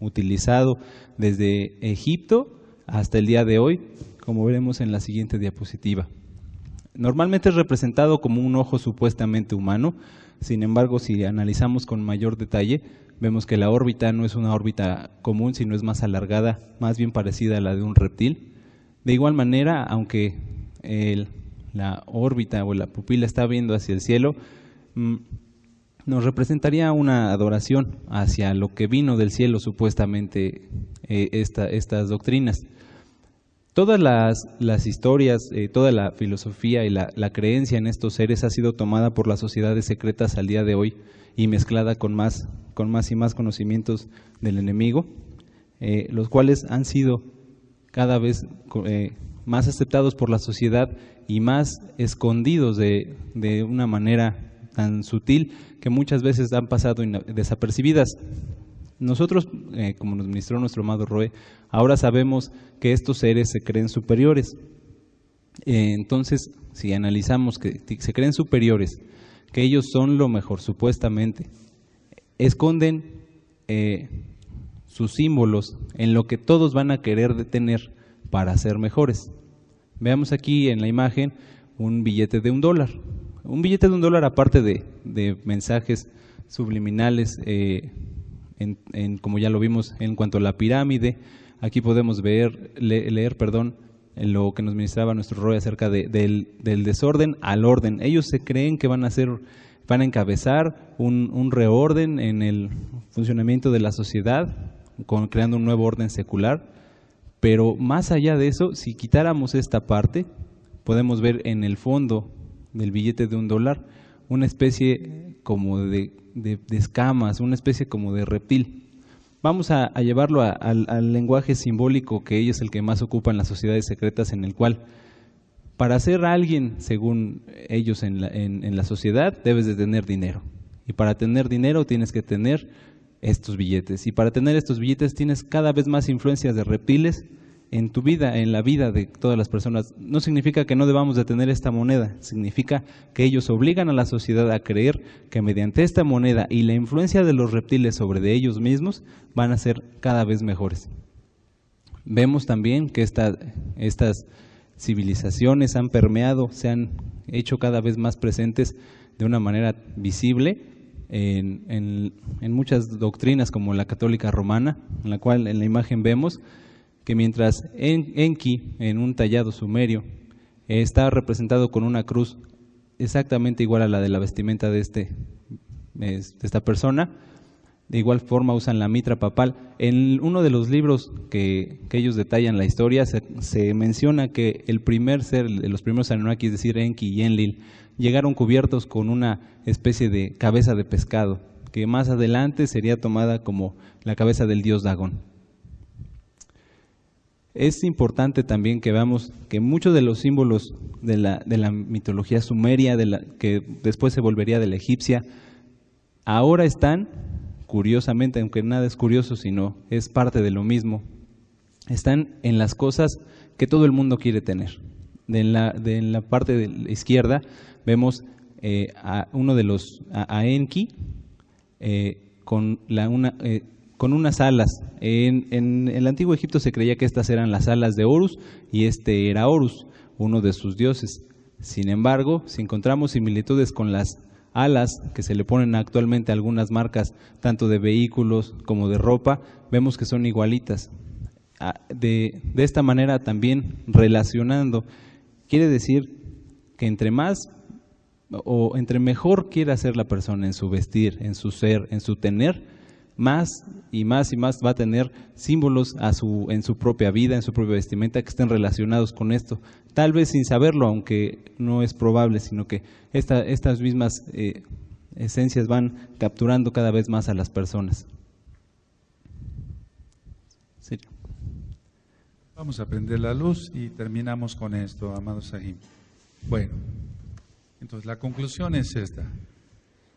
utilizado desde Egipto hasta el día de hoy, como veremos en la siguiente diapositiva. Normalmente es representado como un ojo supuestamente humano, sin embargo, si analizamos con mayor detalle, vemos que la órbita no es una órbita común, sino es más alargada, más bien parecida a la de un reptil. De igual manera, aunque la órbita o la pupila está viendo hacia el cielo, nos representaría una adoración hacia lo que vino del cielo supuestamente estas doctrinas. Todas las historias, toda la filosofía y la creencia en estos seres ha sido tomada por las sociedades secretas al día de hoy y mezclada con más y más conocimientos del enemigo, los cuales han sido cada vez más aceptados por la sociedad y más escondidos de una manera tan sutil que muchas veces han pasado desapercibidas. Nosotros, como nos ministró nuestro amado Roe, ahora sabemos que estos seres se creen superiores. Entonces, si analizamos que se creen superiores, que ellos son lo mejor supuestamente, esconden sus símbolos en lo que todos van a querer detener para ser mejores. Veamos aquí en la imagen un billete de $1. Un billete de $1, aparte de mensajes subliminales, como ya lo vimos en cuanto a la pirámide, aquí podemos leer lo que nos ministraba nuestro Roy acerca del desorden al orden. Ellos se creen que van a encabezar un reorden en el funcionamiento de la sociedad, creando un nuevo orden secular, pero más allá de eso, si quitáramos esta parte, podemos ver en el fondo del billete de $1 una especie como de escamas, una especie como de reptil. Vamos a llevarlo al lenguaje simbólico, que ellos es el que más ocupa en las sociedades secretas, en el cual para ser alguien, según ellos en la sociedad, debes de tener dinero. Y para tener dinero tienes que tener estos billetes. Y para tener estos billetes tienes cada vez más influencias de reptiles en tu vida, en la vida de todas las personas. No significa que no debamos de tener esta moneda, significa que ellos obligan a la sociedad a creer que mediante esta moneda y la influencia de los reptiles sobre de ellos mismos van a ser cada vez mejores. Vemos también que estas civilizaciones han permeado, se han hecho cada vez más presentes de una manera visible en muchas doctrinas como la católica romana, en la cual en la imagen vemos que mientras Enki, en un tallado sumerio, está representado con una cruz exactamente igual a la de la vestimenta de esta persona, de igual forma usan la mitra papal. En uno de los libros que ellos detallan la historia, se menciona que el primer ser, los primeros Anunnaki, es decir, Enki y Enlil, llegaron cubiertos con una especie de cabeza de pescado, que más adelante sería tomada como la cabeza del dios Dagón. Es importante también que veamos que muchos de los símbolos de la mitología sumeria, que después se volvería de la egipcia, ahora están, curiosamente, aunque nada es curioso, sino es parte de lo mismo, están en las cosas que todo el mundo quiere tener. De la parte de la izquierda vemos a Enki con unas alas. En el antiguo Egipto se creía que estas eran las alas de Horus y este era Horus, uno de sus dioses. Sin embargo, si encontramos similitudes con las alas que se le ponen actualmente a algunas marcas, tanto de vehículos como de ropa, vemos que son igualitas. De esta manera también relacionando, quiere decir que entre mejor quiera ser la persona en su vestir, en su ser, en su tener, más y más y más va a tener símbolos en su propia vida, en su propia vestimenta, que estén relacionados con esto. Tal vez sin saberlo, aunque no es probable, sino que estas mismas esencias van capturando cada vez más a las personas. Sí. Vamos a prender la luz y terminamos con esto, amados Sahim. Bueno, entonces la conclusión es esta.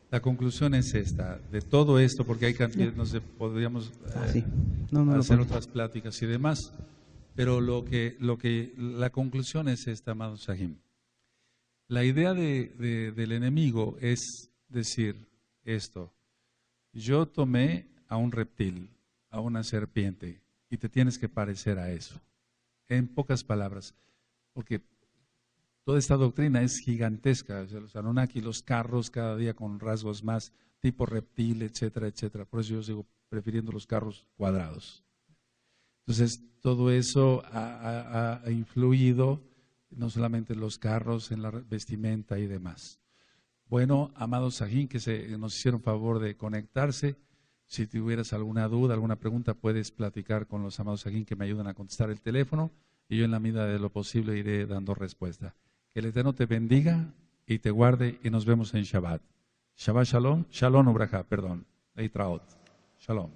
La conclusión es esta, de todo esto, porque hay cantidad, no sé, podríamos hacer otras pláticas y demás, pero la conclusión es esta, amado Sahim. La idea del enemigo es decir esto: yo tomé a un reptil, a una serpiente, y te tienes que parecer a eso. En pocas palabras, porque toda esta doctrina es gigantesca. O sea, los Anunnaki, los carros cada día con rasgos más tipo reptil, etcétera, etcétera. Por eso yo sigo prefiriendo los carros cuadrados. Entonces, todo eso ha influido no solamente en los carros, en la vestimenta y demás. Bueno, amados Sahim, que nos hicieron favor de conectarse. Si tuvieras alguna duda, alguna pregunta, puedes platicar con los amados Sahim que me ayudan a contestar el teléfono y yo en la medida de lo posible iré dando respuesta. Que el Eterno te bendiga y te guarde y nos vemos en Shabbat. Shabbat Shalom, Shalom Ubraja, perdón, Leitraot. Shalom.